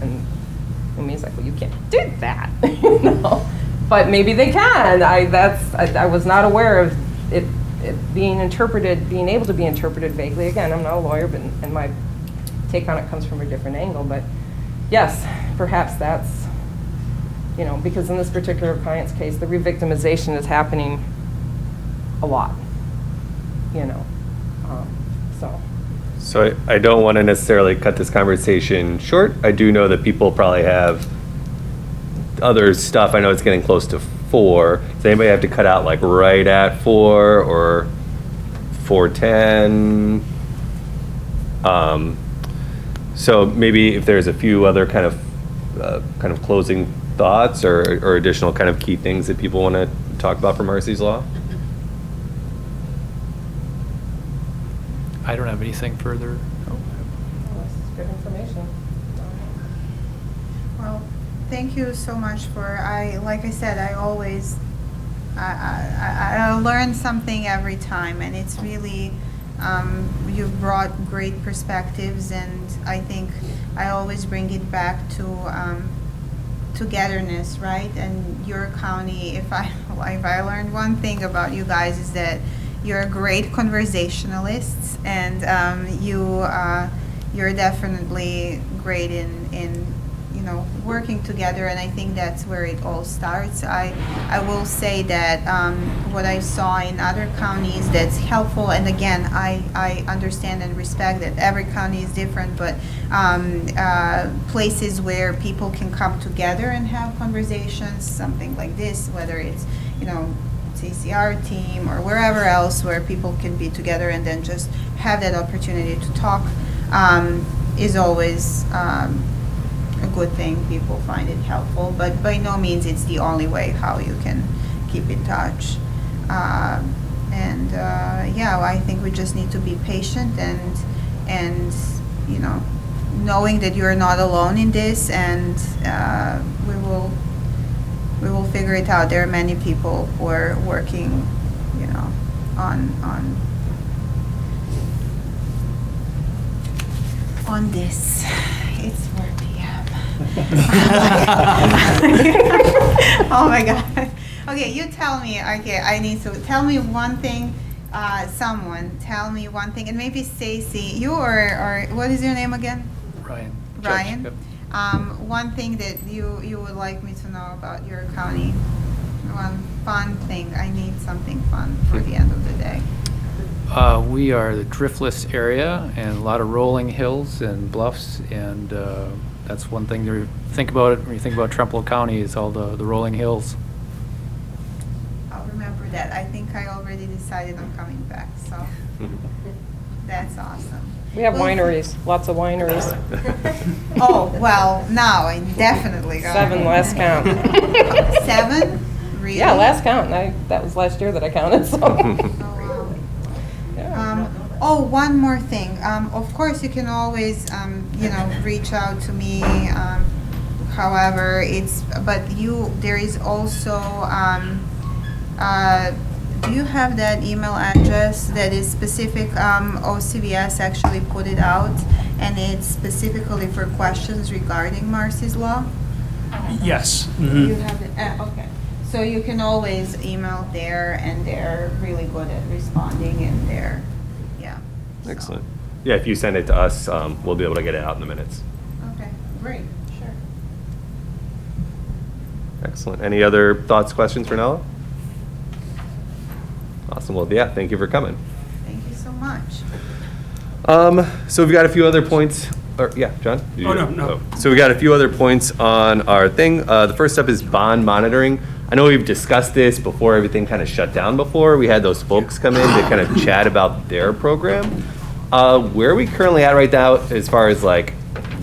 he's like, well, you can't do that, you know. But maybe they can. I was not aware of it being able to be interpreted vaguely. Again, I'm not a lawyer, and my take on it comes from a different angle. But yes, perhaps that's, you know, because in this particular client's case, the re-victimization is happening a lot, you know, So I don't want to necessarily cut this conversation short. I do know that people probably have other stuff. I know it's getting close to 4. Does anybody have to cut out like right at 4 or 4:10? So maybe if there's a few other kind of closing thoughts or additional kind of key things that people want to talk about from Marcy's Law. I don't have anything further. that's good information. Well, thank you so much like I said, I always, I learn something every time, and it's really, you've brought great perspectives, and I think I always bring it back to togetherness, right? And your county, if I learned one thing about you guys, is that you're great conversationalists, and you're definitely great in working together, and I think that's where it all starts. I will say that what I saw in other counties that's helpful, and again, I understand and respect that every county is different, but places where people can come together and have conversations, something like this, whether it's CCR team or wherever else where people can be together and then just have that opportunity to talk, is always a good thing. People find it helpful, but by no means it's the only way how you can keep in touch. I think we just need to be patient and knowing that you're not alone in this, and we will figure it out. There are many people who are working, on this. It's 4 p.m. Oh my God. Okay, you tell me. Okay, I need to tell me one thing. Someone tell me one thing, and maybe Stacy, you or what is your name again? Ryan. Ryan. Judge, one thing that you would like me to know about your county. One fun thing. I need something fun for the end of the day. We are the driftless area and a lot of rolling hills and bluffs, and that's one thing to think about when you think about Trempealeau County is all the rolling hills. I'll remember that. I think I already decided on coming back, so that's awesome. We have wineries, lots of wineries. Oh, well, now I definitely go. 7 last count. 7? Really? Yeah, last count. That was last year that I counted, so. One more thing. Of course, you can always, reach out to me. However, there is also, do you have that email address that is specific? OCVS actually put it out, and it's specifically for questions regarding Marcy's Law? Yes. You have it, okay. So you can always email there, and they're really good at responding, and they're, yeah. Excellent. Yeah, if you send it to us, we'll be able to get it out in the minutes. Okay, great, sure. Excellent. Any other thoughts, questions for Nella? Awesome. Well, yeah, thank you for coming. Thank you so much. So we've got a few other points. Yeah, John? No. So we got a few other points on our thing. The first up is bond monitoring. I know we've discussed this before everything kind of shut down before. We had those folks come in to kind of chat about their program. Where are we currently at right now as far as like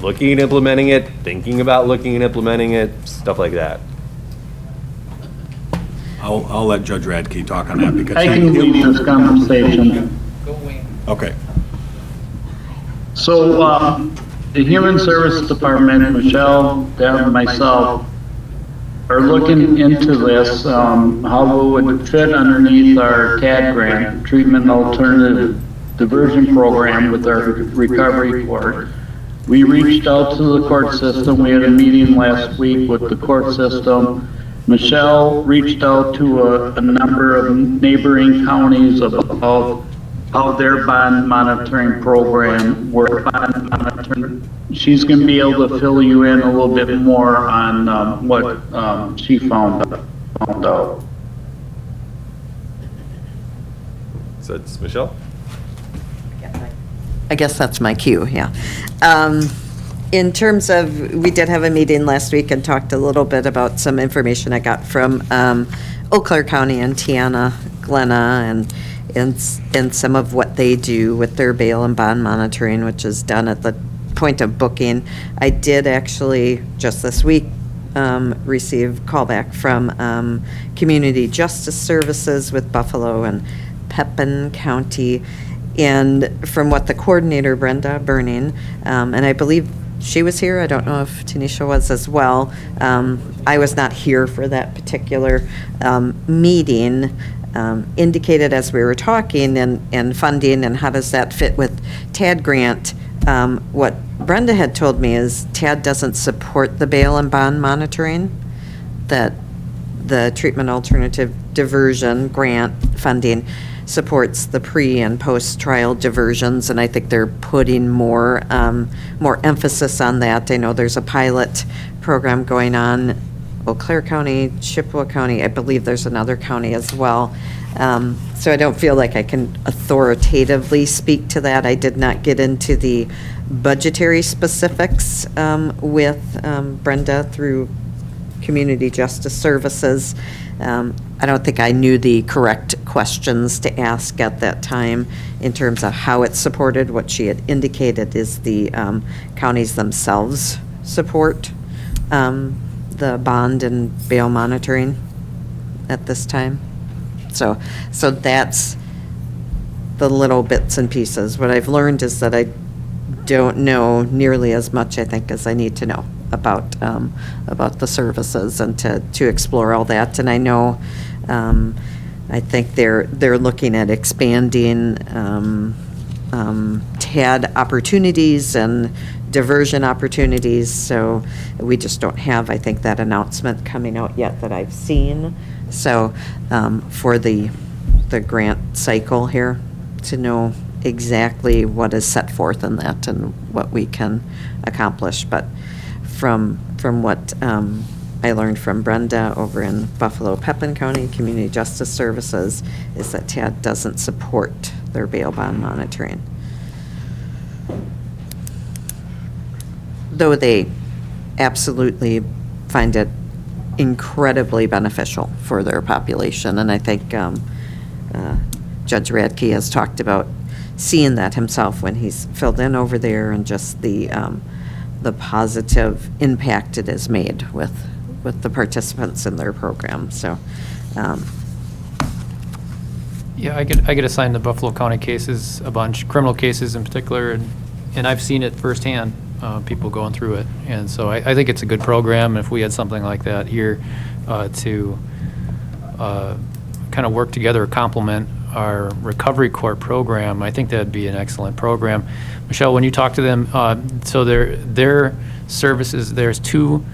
looking at implementing it, thinking about looking at implementing it, stuff like that? I'll let Judge Radke talk on that because I can lead this conversation. Okay. So, the Human Service Department, Michelle, Deb, and myself are looking into this, how it would fit underneath our TAD grant, Treatment Alternative Diversion Program with our recovery court. We reached out to the court system. We had a meeting last week with the court system. Michelle reached out to a number of neighboring counties about how their bond monitoring program works. She's going to be able to fill you in a little bit more on what she found out. So it's Michelle? I guess that's my cue, yeah. In terms of, we did have a meeting last week and talked a little bit about some information I got from Eau Claire County and Tiana, Glenna, and some of what they do with their bail and bond monitoring, which is done at the point of booking. I did actually, just this week, receive callback from Community Justice Services with Buffalo and Pepin County. And from what the coordinator, Brenda Burning, and I believe she was here. I don't know if Tanisha was as well. I was not here for that particular meeting. Indicated as we were talking and funding and how does that fit with TAD grant, what Brenda had told me is TAD doesn't support the bail and bond monitoring, that the treatment alternative diversion grant funding supports the pre and post-trial diversions, and I think they're putting more emphasis on that. I know there's a pilot program going on, Eau Claire County, Chippewa County, I believe there's another county as well. So I don't feel like I can authoritatively speak to that. I did not get into the budgetary specifics with Brenda through Community Justice Services. I don't think I knew the correct questions to ask at that time in terms of how it's supported. What she had indicated is the counties themselves support the bond and bail monitoring at this time. So that's the little bits and pieces. What I've learned is that I don't know nearly as much, I think, as I need to know about the services and to explore all that. And I know, I think they're looking at expanding TAD opportunities and diversion opportunities. So we just don't have, I think, that announcement coming out yet that I've seen. So for the grant cycle here, to know exactly what is set forth in that and what we can accomplish. But from what I learned from Brenda over in Buffalo Pepin County Community Justice Services is that TAD doesn't support their bail bond monitoring. Though they absolutely find it incredibly beneficial for their population. And I think Judge Radke has talked about seeing that himself when he's filled in over there, and just the positive impact it has made with the participants in their program. So, Yeah, I get assigned the Buffalo County cases a bunch, criminal cases in particular, and I've seen it firsthand, people going through it. And so I think it's a good program. If we had something like that here to kind of work together, complement our recovery court program, I think that'd be an excellent program. Michelle, when you talk to them, so their services, there's 2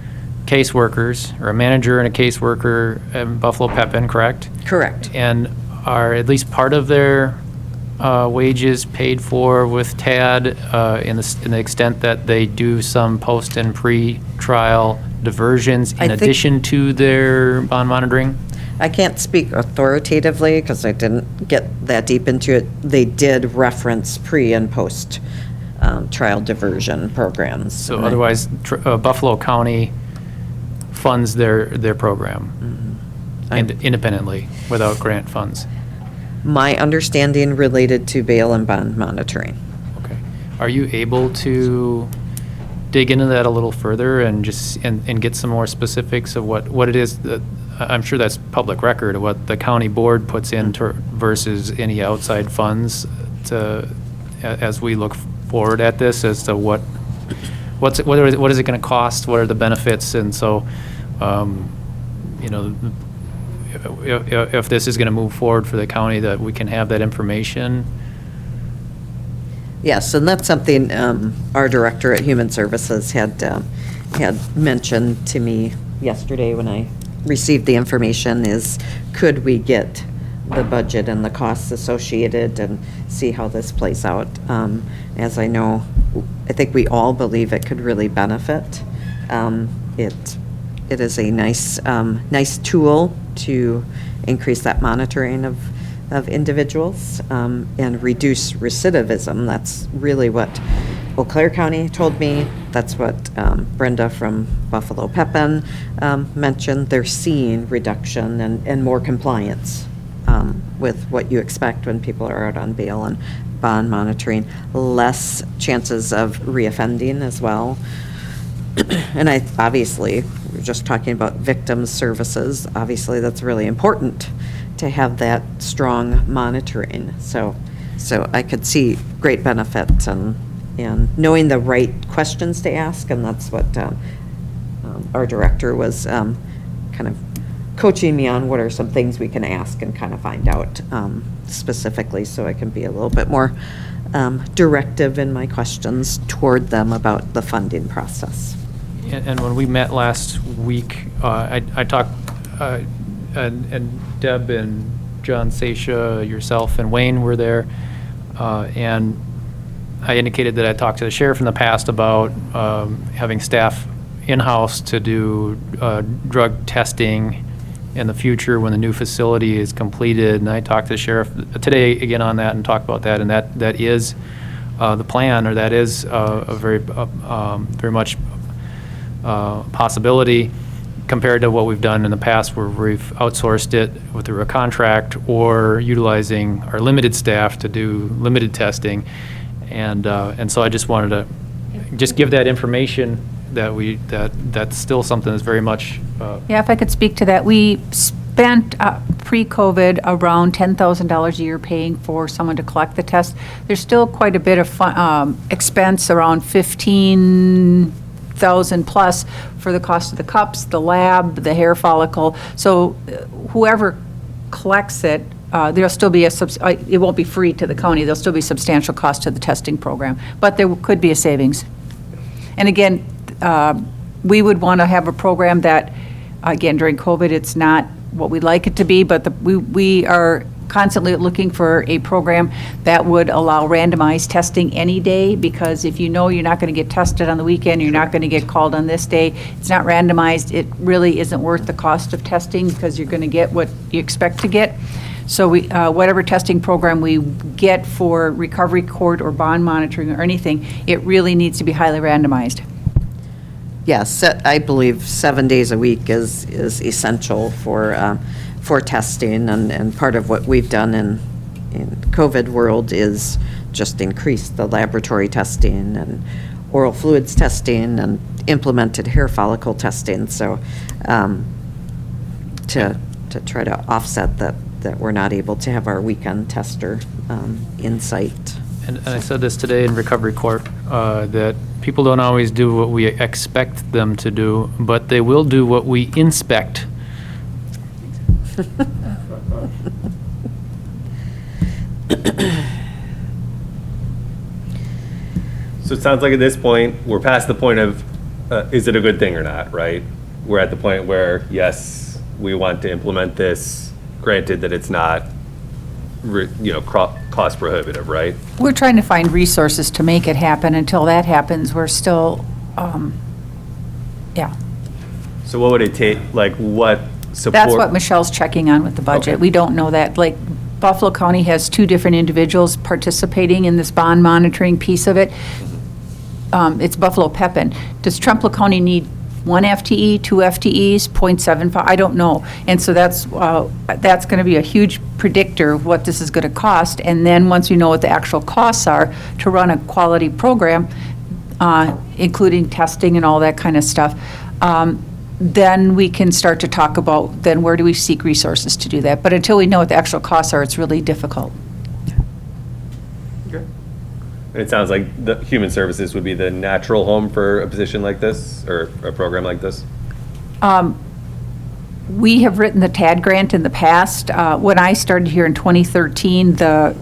caseworkers, or a manager and a caseworker in Buffalo Pepin, correct? correct. And are at least part of their wages paid for with TAD in the extent that they do some post and pre-trial diversions in addition to their bond monitoring? I can't speak authoritatively because I didn't get that deep into it. They did reference pre and post trial diversion programs. So otherwise, Buffalo County funds their program independently without grant funds. My understanding related to bail and bond monitoring. Okay. Are you able to dig into that a little further and just and get some more specifics of what it is that, I'm sure that's public record, what the county board puts in versus any outside funds as we look forward at this, as to what is it going to cost, what are the benefits, and so if this is going to move forward for the county, that we can have that information. Yes, and that's something our director at Human Services had mentioned to me yesterday when I received the information, is could we get the budget and the costs associated and see how this plays out. As I know, I think we all believe it could really benefit. It is a nice tool to increase that monitoring of individuals and reduce recidivism. That's really what Eau Claire County told me. That's what Brenda from Buffalo Pepin mentioned. They're seeing reduction and more compliance with what you expect when people are out on bail and bond monitoring. Less chances of reoffending as well. And obviously, we're just talking about victim services. Obviously, that's really important to have that strong monitoring. So I could see great benefits and and knowing the right questions to ask, and that's what our director was kind of coaching me on. What are some things we can ask and kind of find out specifically, so I can be a little bit more directive in my questions toward them about the funding process. And when we met last week, I talked, and Deb and John Seisha, yourself and Wayne were there, and I indicated that I talked to the sheriff in the past about having staff in-house to do drug testing in the future when the new facility is completed. And I talked to the sheriff today again on that and talked about that, and that is the plan, or that is a very much possibility compared to what we've done in the past, where we've outsourced it through a contract or utilizing our limited staff to do limited testing. And so I just wanted to just give that information that's still something that's very much. Yeah, if I could speak to that, we spent pre-COVID around $10,000 a year paying for someone to collect the test. There's still quite a bit of expense, around $15,000 plus for the cost of the cups, the lab, the hair follicle. So whoever collects it, there'll still be it won't be free to the county. There'll still be substantial cost to the testing program, but there could be a savings. And again, we would want to have a program that, again, during COVID, it's not what we'd like it to be, but we are constantly looking for a program that would allow randomized testing any day, because if you know you're not going to get tested on the weekend, you're not going to get called on this day, it's not randomized, it really isn't worth the cost of testing, because you're going to get what you expect to get. So whatever testing program we get for recovery court or bond monitoring or anything, it really needs to be highly randomized. Yes, I believe 7 days a week is essential for testing, and part of what we've done in COVID world is just increase the laboratory testing and oral fluids testing and implemented hair follicle testing. So to try to offset that we're not able to have our weekend tester in site. And I said this today in recovery court, that people don't always do what we expect them to do, but they will do what we inspect. So it sounds like at this point, we're past the point of, is it a good thing or not, right? We're at the point where, yes, we want to implement this, granted that it's not, cost prohibitive, right? We're trying to find resources to make it happen. Until that happens, we're still, yeah. So what would it take, like what support? That's what Michelle's checking on with the budget. Okay. We don't know that. Like, Buffalo County has 2 different individuals participating in this bond monitoring piece of it. It's Buffalo Pepin. Does Trempealeau County need 1 FTE, 2 FTEs, 0.75? I don't know. And so that's going to be a huge predictor of what this is going to cost. And then once we know what the actual costs are to run a quality program, including testing and all that kind of stuff, then we can start to talk about then where do we seek resources to do that. But until we know what the actual costs are, it's really difficult. Okay. And it sounds like the Human Services would be the natural home for a position like this, or a program like this? We have written the TAD grant in the past. When I started here in 2013, the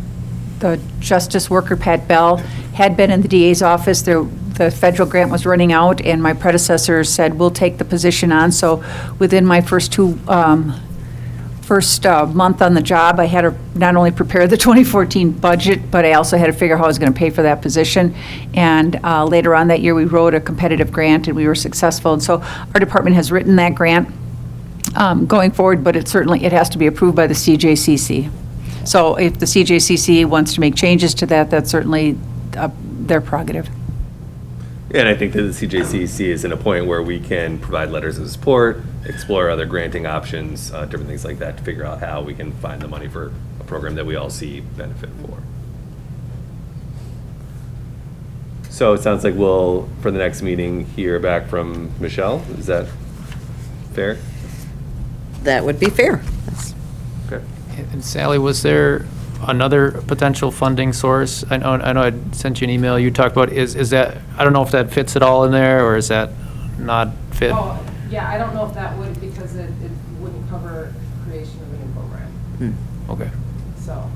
Justice Worker, Pat Bell, had been in the DA's office. The federal grant was running out, and my predecessor said, we'll take the position on. So within my first month on the job, I had to not only prepare the 2014 budget, but I also had to figure out how I was going to pay for that position. And later on that year, we wrote a competitive grant, and we were successful. And so our department has written that grant going forward, but it has to be approved by the CJCC. So if the CJCC wants to make changes to that, that's certainly their prerogative. And I think that the CJCC is in a point where we can provide letters of support, explore other granting options, different things like that, to figure out how we can find the money for a program that we all see benefit for. So it sounds like we'll, for the next meeting, hear back from Michelle. Is that fair? That would be fair. Yes. Okay. And Sally, was there another potential funding source? I know I sent you an email, you talked about, is that, I don't know if that fits at all in there, or is that not fit? Oh, yeah, I don't know if that would, because it wouldn't cover creation of a new program. Okay. So,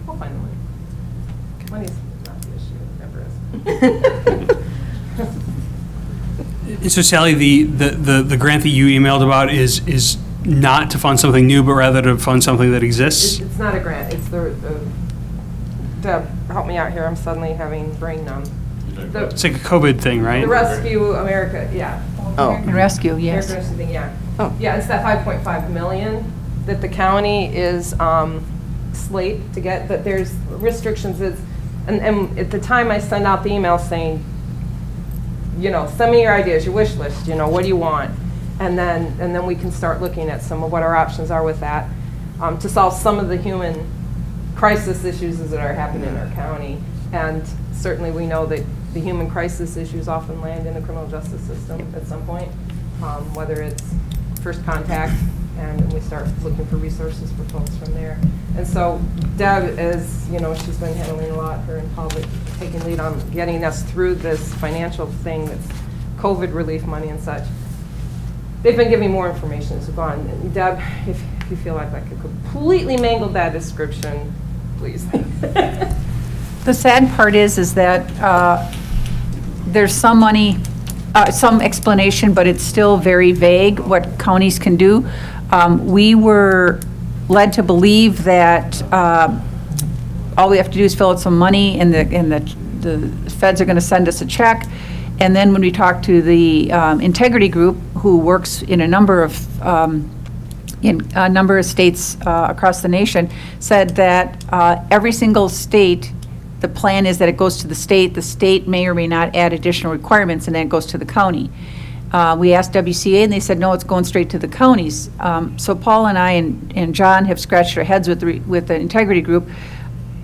we'll find the money. Money's not the issue, it never is. And so Sally, the grant that you emailed about is not to fund something new, but rather to fund something that exists? It's not a grant, it's Deb, help me out here, I'm suddenly having brain numb. It's like a COVID thing, right? The Rescue America, yeah. American Rescue, yes. American Rescue thing, yeah. Yeah, it's that 5.5 million that the county is slate to get, but there's restrictions, and at the time I send out the email saying, send me your ideas, your wish list, what do you want? And then we can start looking at some of what our options are with that to solve some of the human crisis issues that are happening in our county. And certainly we know that the human crisis issues often land in the criminal justice system at some point, whether it's first contact, and we start looking for resources for folks from there. And so Deb, as she's been handling a lot, her and Paul, taking lead on getting us through this financial thing that's COVID relief money and such. They've been giving more information as we've gone. And Deb, if you feel like I could completely mangle that description, please. The sad part is that there's some money, some explanation, but it's still very vague what counties can do. We were led to believe that all we have to do is fill out some money, and the feds are going to send us a check. And then when we talked to the integrity group, who works in a number of states across the nation, said that every single state, the plan is that it goes to the state may or may not add additional requirements, and then it goes to the county. We asked WCA, and they said, no, it's going straight to the counties. So Paul and I and John have scratched our heads with the integrity group.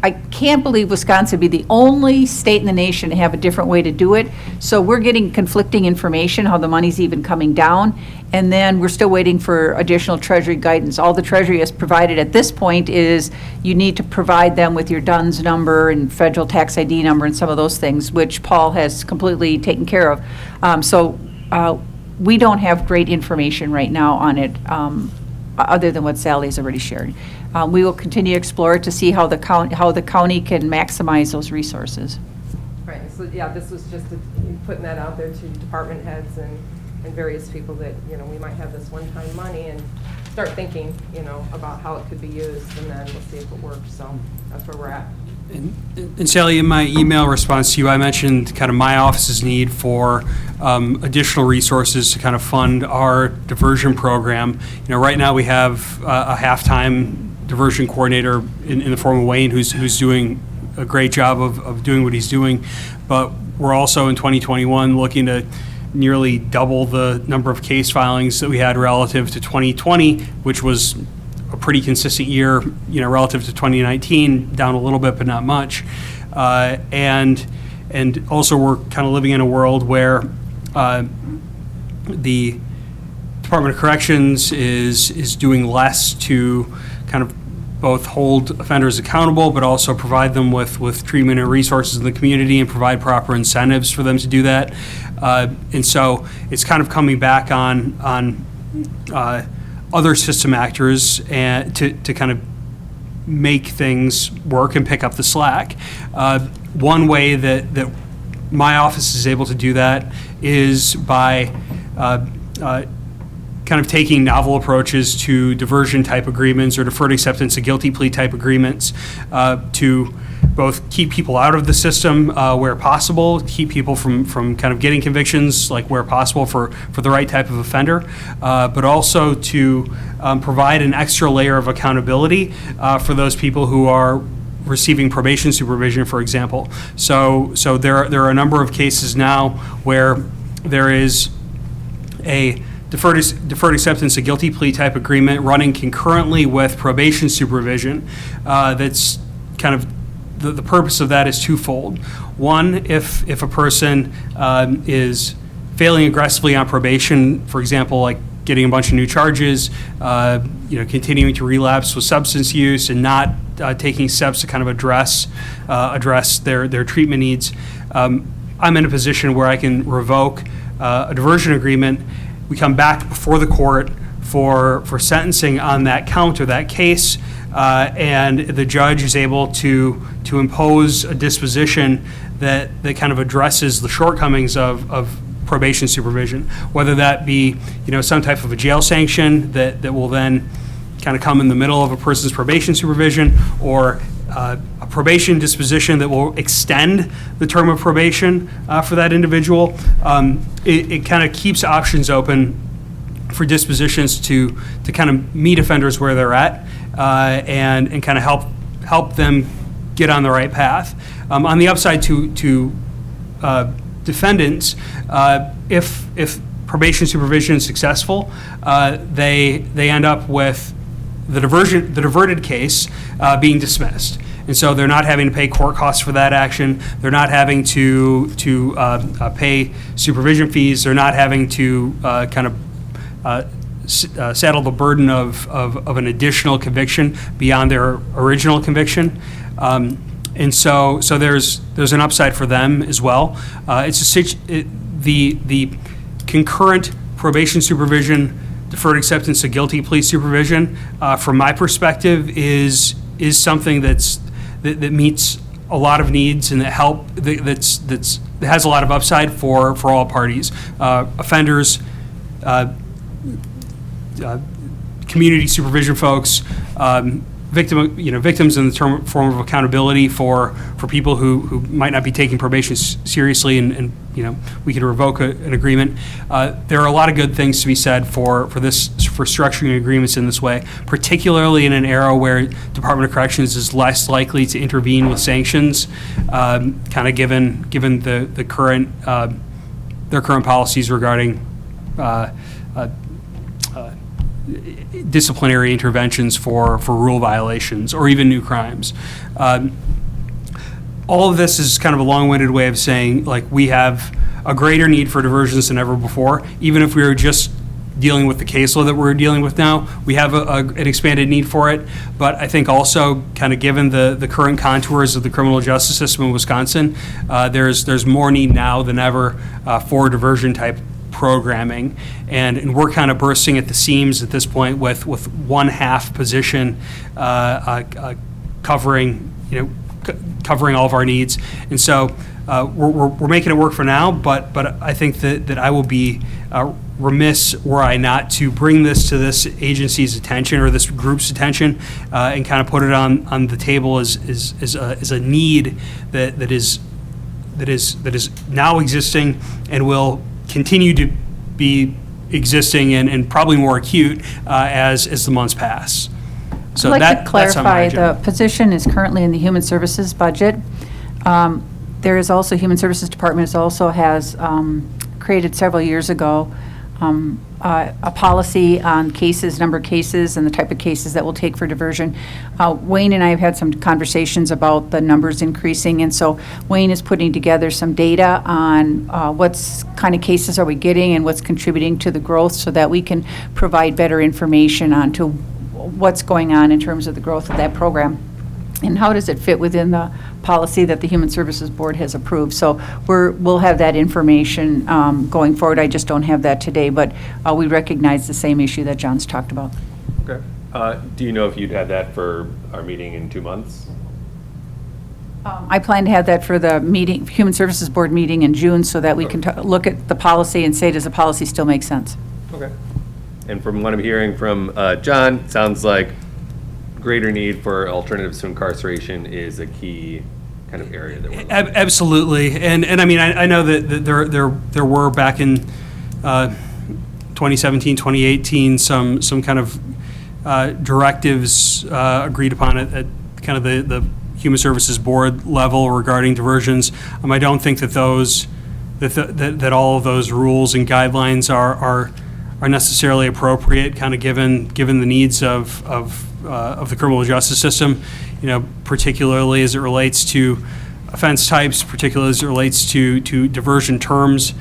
I can't believe Wisconsin would be the only state in the nation to have a different way to do it. So we're getting conflicting information, how the money's even coming down, and then we're still waiting for additional Treasury guidance. All the Treasury has provided at this point is you need to provide them with your DUNS number and federal tax ID number and some of those things, which Paul has completely taken care of. So we don't have great information right now on it, other than what Sally's already shared. We will continue to explore it to see how the county can maximize those resources. Right, so yeah, this was just putting that out there to department heads and various people that, we might have this one-time money and start thinking, about how it could be used, and then we'll see if it works. So that's where we're at. And Sally, in my email response to you, I mentioned kind of my office's need for additional resources to kind of fund our diversion program. Right now we have a half-time diversion coordinator in the form of Wayne, who's doing a great job of doing what he's doing. But we're also in 2021 looking to nearly double the number of case filings that we had relative to 2020, which was a pretty consistent year, relative to 2019, down a little bit, but not much. And also we're kind of living in a world where the Department of Corrections is doing less to kind of both hold offenders accountable, but also provide them with treatment and resources in the community and provide proper incentives for them to do that. And so it's kind of coming back on other system actors and to kind of make things work and pick up the slack. One way that my office is able to do that is by kind of taking novel approaches to diversion type agreements or deferred acceptance of guilty plea type agreements to both keep people out of the system where possible, keep people from kind of getting convictions like where possible for the right type of offender, but also to provide an extra layer of accountability for those people who are receiving probation supervision, for example. So there are a number of cases now where there is a deferred acceptance of guilty plea type agreement running concurrently with probation supervision. That's kind of the purpose of that is twofold. One, if a person is failing aggressively on probation, for example, like getting a bunch of new charges, continuing to relapse with substance use, and not taking steps to kind of address their treatment needs. I'm in a position where I can revoke a diversion agreement. We come back before the court for sentencing on that count or that case, and the judge is able to impose a disposition that kind of addresses the shortcomings of probation supervision, whether that be some type of a jail sanction that will then kind of come in the middle of a person's probation supervision, or a probation disposition that will extend the term of probation for that individual. It kind of keeps options open for dispositions to kind of meet offenders where they're at, and kind of help them get on the right path. On the upside to defendants, if probation supervision is successful, they end up with the diverted case being dismissed. And so they're not having to pay court costs for that action. They're not having to pay supervision fees. They're not having to saddle the burden of an additional conviction beyond their original conviction. And so there's an upside for them as well. The concurrent probation supervision, deferred acceptance of guilty plea supervision, from my perspective, is something that meets a lot of needs and that has a lot of upside for all parties, offenders, community supervision folks, victims in the form of accountability for people who might not be taking probation seriously, and we can revoke an agreement. There are a lot of good things to be said for structuring agreements in this way, particularly in an era where Department of Corrections is less likely to intervene with sanctions, kind of given the current their current policies regarding disciplinary interventions for rule violations or even new crimes. All of this is kind of a long-winded way of saying, like, we have a greater need for diversions than ever before. Even if we were just dealing with the caseload that we're dealing with now, we have an expanded need for it. But I think also, kind of given the current contours of the criminal justice system in Wisconsin, there's more need now than ever for diversion type programming, and we're kind of bursting at the seams at this point with one half position covering all of our needs. And so we're making it work for now, but I think that I will be remiss were I not to bring this to this agency's attention or this group's attention, and kind of put it on the table as a need that is now existing and will continue to be existing and probably more acute as the months pass. So I'd like to that's on my clarify, agenda. the position is currently in the Human Services budget. There is also, Human Services Department also has created several years ago a policy on cases, number of cases, and the type of cases that we'll take for diversion. Wayne and I have had some conversations about the numbers increasing, and so Wayne is putting together some data on what's kind of cases are we getting and what's contributing to the growth, so that we can provide better information on to what's going on in terms of the growth of that program. And how does it fit within the policy that the Human Services Board has approved? So we'll have that information going forward. I just don't have that today, but we recognize the same issue that John's talked about. Okay. Do you know if you'd have that for our meeting in 2 months? I plan to have that for the meeting, Human Services Board meeting in June, so that we can look at the policy and say, does the policy still make sense? Okay. And from what I'm hearing from John, it sounds like greater need for alternatives to incarceration is a key kind of area that we're looking at. Absolutely. And I mean, I know that there were back in 2017, 2018, some kind of directives agreed upon at kind of the Human Services Board level regarding diversions. I don't think that that all of those rules and guidelines are necessarily appropriate, kind of given the needs of the criminal justice system, particularly as it relates to offense types, particularly as it relates to diversion terms.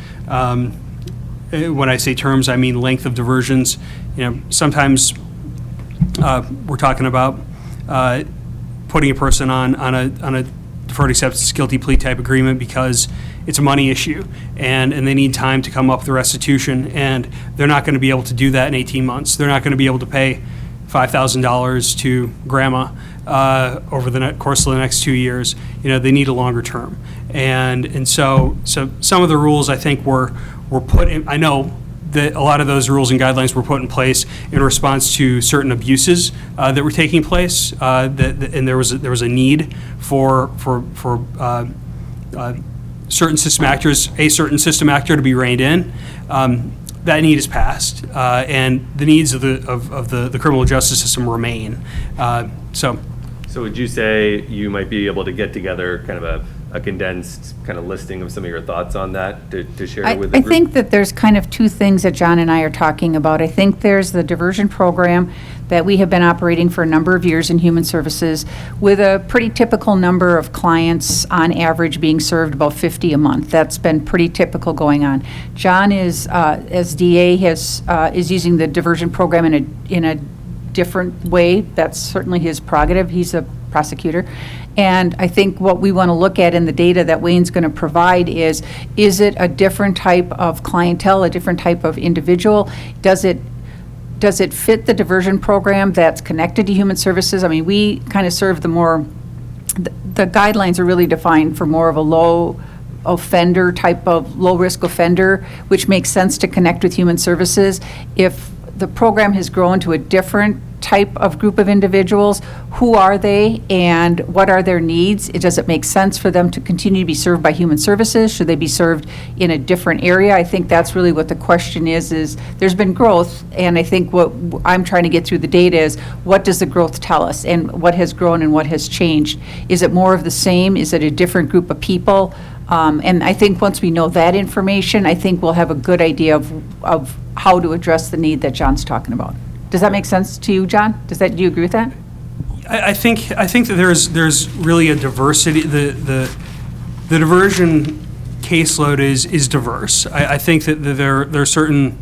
when I say terms, I mean length of diversions. Sometimes we're talking about putting a person on a deferred acceptance guilty plea type agreement because it's a money issue, and they need time to come up with the restitution, and they're not going to be able to do that in 18 months. They're not going to be able to pay $5,000 to grandma over the course of the next 2 years. They need a longer term, and so some of the rules I think were put in. I know that a lot of those rules and guidelines were put in place in response to certain abuses that were taking place, and there was a need for certain system actors, a certain system actor to be reined in. That need is passed, and the needs of the criminal justice system remain. So would you say you might be able to get together kind of a condensed kind of listing of some of your thoughts on that to share with the I group? think that there's kind of two things that John and I are talking about. I think there's the diversion program that we have been operating for a number of years in Human Services with a pretty typical number of clients on average being served about 50 a month. That's been pretty typical going on. John is, as DA, is using the diversion program in a different way. That's certainly his prerogative. He's a prosecutor. And I think what we want to look at in the data that Wayne's going to provide is it a different type of clientele, a different type of individual? Does it fit the diversion program that's connected to Human Services? I mean, we kind of serve the guidelines are really defined for more of a low offender type of low-risk offender, which makes sense to connect with Human Services. If the program has grown to a different type of group of individuals, who are they and what are their needs? Does it make sense for them to continue to be served by Human Services? Should they be served in a different area? I think that's really what the question is there's been growth, and I think what I'm trying to get through the data is what does the growth tell us and what has grown and what has changed? Is it more of the same? Is it a different group of people? And I think once we know that information, I think we'll have a good idea of how to address the need that John's talking about. Does that make sense to you, John? Do you agree with that? I think that there's really a diversity. The diversion caseload is diverse. I think that there are certain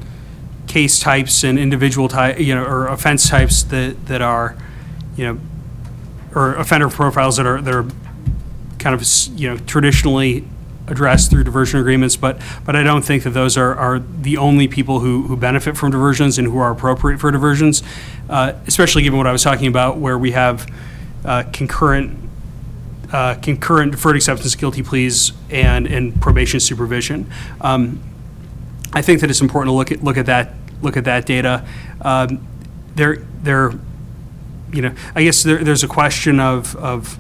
case types and individual type, or offense types that are, or offender profiles that are kind of traditionally addressed through diversion agreements, but I don't think that those are the only people who benefit from diversions and who are appropriate for diversions, especially given what I was talking about, where we have concurrent deferred acceptance guilty pleas and probation supervision. I think that it's important to look at that data. I guess there's a question of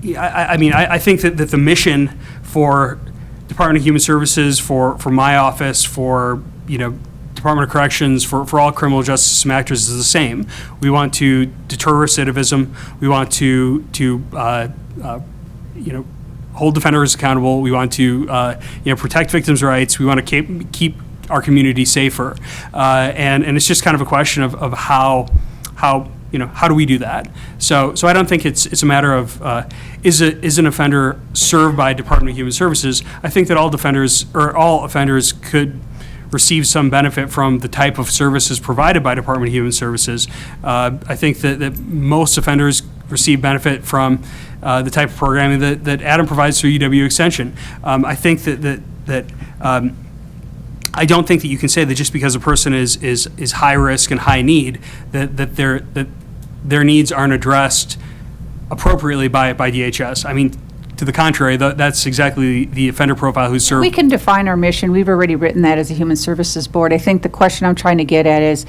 I think that the mission for Department of Human Services, for my office, for Department of Corrections, for all criminal justice system actors is the same. We want to deter recidivism. We want to hold defenders accountable. We want to protect victims' rights. We want to keep our community safer, and it's just kind of a question of how do we do that? So I don't think it's a matter of is an offender served by Department of Human Services. I think that all offenders could receive some benefit from the type of services provided by Department of Human Services. I think that most offenders receive benefit from the type of programming that Adam provides through UW Extension. I think that I don't think that you can say that just because a person is high risk and high need that their needs aren't addressed appropriately by DHS. I mean, to the contrary, that's exactly the offender profile who's served. We can define our mission. We've already written that as a Human Services Board. I think the question I'm trying to get at is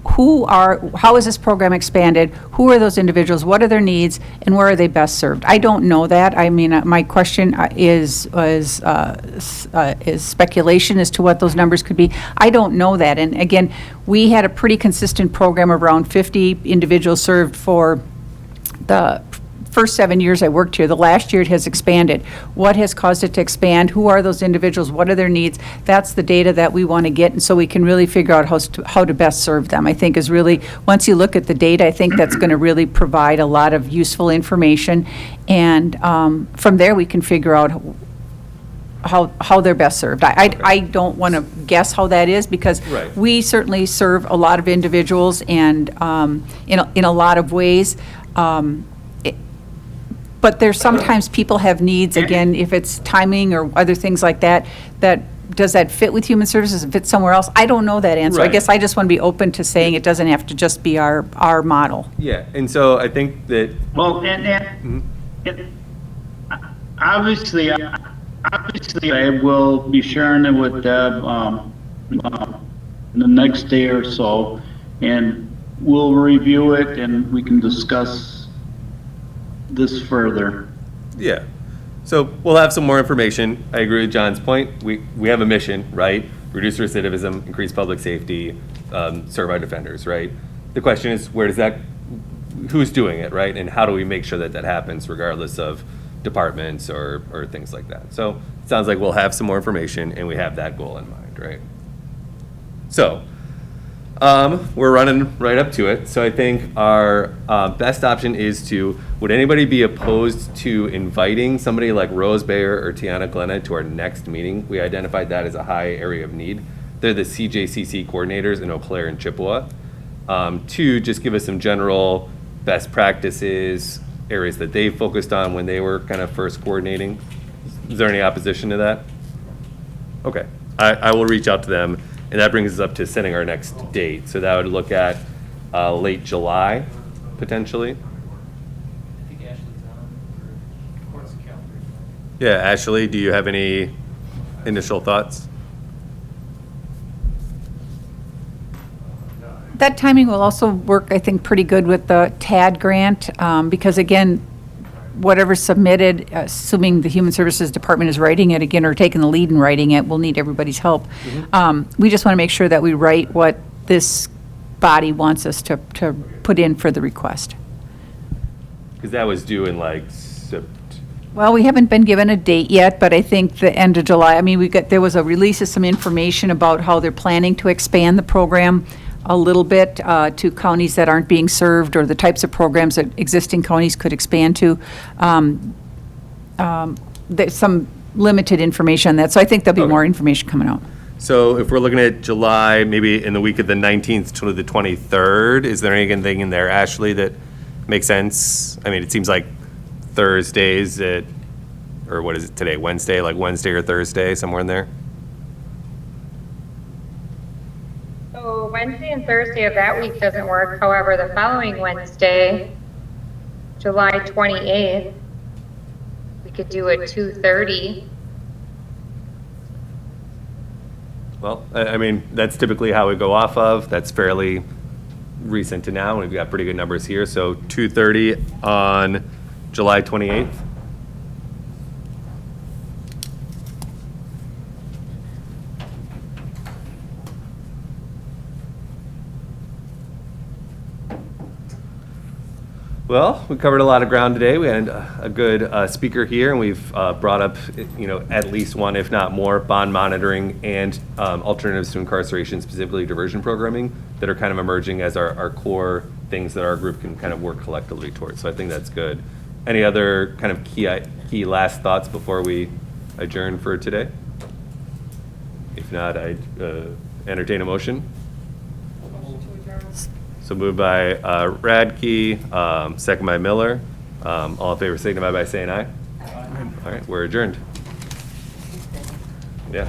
how is this program expanded? Who are those individuals? What are their needs? And where are they best served? I don't know that. I mean, my question is speculation as to what those numbers could be. I don't know that. And again, we had a pretty consistent program around 50 individuals served for first 7 years I worked here. The last year it has expanded. What has caused it to expand? Who are those individuals? What are their needs? That's the data that we want to get, and so we can really figure out how to best serve them. I think is really, once you look at the data, I think that's going to really provide a lot of useful information, and from there we can figure out how they're best served. I don't want to guess how that is, because Right. we certainly serve a lot of individuals and in a lot of ways. But there's sometimes people have needs, again, if it's timing or other things like that, does that fit with Human Services, fit somewhere else? I don't know that answer. I Right. guess I just want to be open to saying it doesn't have to just be our model. Yeah, and so I think that, Well, obviously, I will be sharing it with Deb the next day or so, and we'll review it and we can discuss this further. yeah. So we'll have some more information. I agree with John's point. We have a mission, right? Reduce recidivism, increase public safety, serve our defenders, right? The question is, who's doing it, right? And how do we make sure that that happens regardless of departments or things like that? So it sounds like we'll have some more information and we have that goal in mind, right? So, we're running right up to it. So I think our best option is would anybody be opposed to inviting somebody like Rose Bayer or Tiana Glenna to our next meeting? We identified that as a high area of need. They're the CJCC coordinators in Eau Claire and Chippewa. To just give us some general best practices, areas that they focused on when they were kind of first coordinating. Is there any opposition to that? Okay, I will reach out to them. And that brings us up to setting our next date. So that would look at late July, potentially. I think Ashley's on for courts and calendar. Yeah, Ashley, do you have any initial thoughts? That timing will also work, I think, pretty good with the TAD grant, because again, whatever's submitted, assuming the Human Services Department is writing it again or taking the lead in writing it, we'll need everybody's help. We just want to make sure that we write what this body wants us to put in for the request. Because that was due in like Well, we haven't been given a date yet, but I think the end of July. I mean, there was a release of some information about how they're planning to expand the program a little bit to counties that aren't being served, or the types of programs that existing counties could expand to. There's some limited information on that, so I think there'll be more information coming out. So if we're looking at July, maybe in the week of the 19th to the 23rd, is there anything in there, Ashley, that makes sense? I mean, it seems like Thursdays or what is it today, Wednesday, like Wednesday or Thursday, somewhere in there? So Wednesday and Thursday of that week doesn't work. However, the following Wednesday, July 28th, we could do it 2:30. Well, I mean, that's typically how we go off of. That's fairly recent to now, and we've got pretty good numbers here. So 2:30 on July 28th. Well, we covered a lot of ground today. We had a good speaker here, and we've brought up, at least one, if not more, bond monitoring and alternatives to incarceration, specifically diversion programming, that are kind of emerging as our core things that our group can kind of work collectively towards. So I think that's good. Any other kind of key last thoughts before we adjourn for today? If not, I'd entertain a motion. So moved by Radke, second by Miller. All in favor signify by saying aye. All right, we're adjourned. Yeah.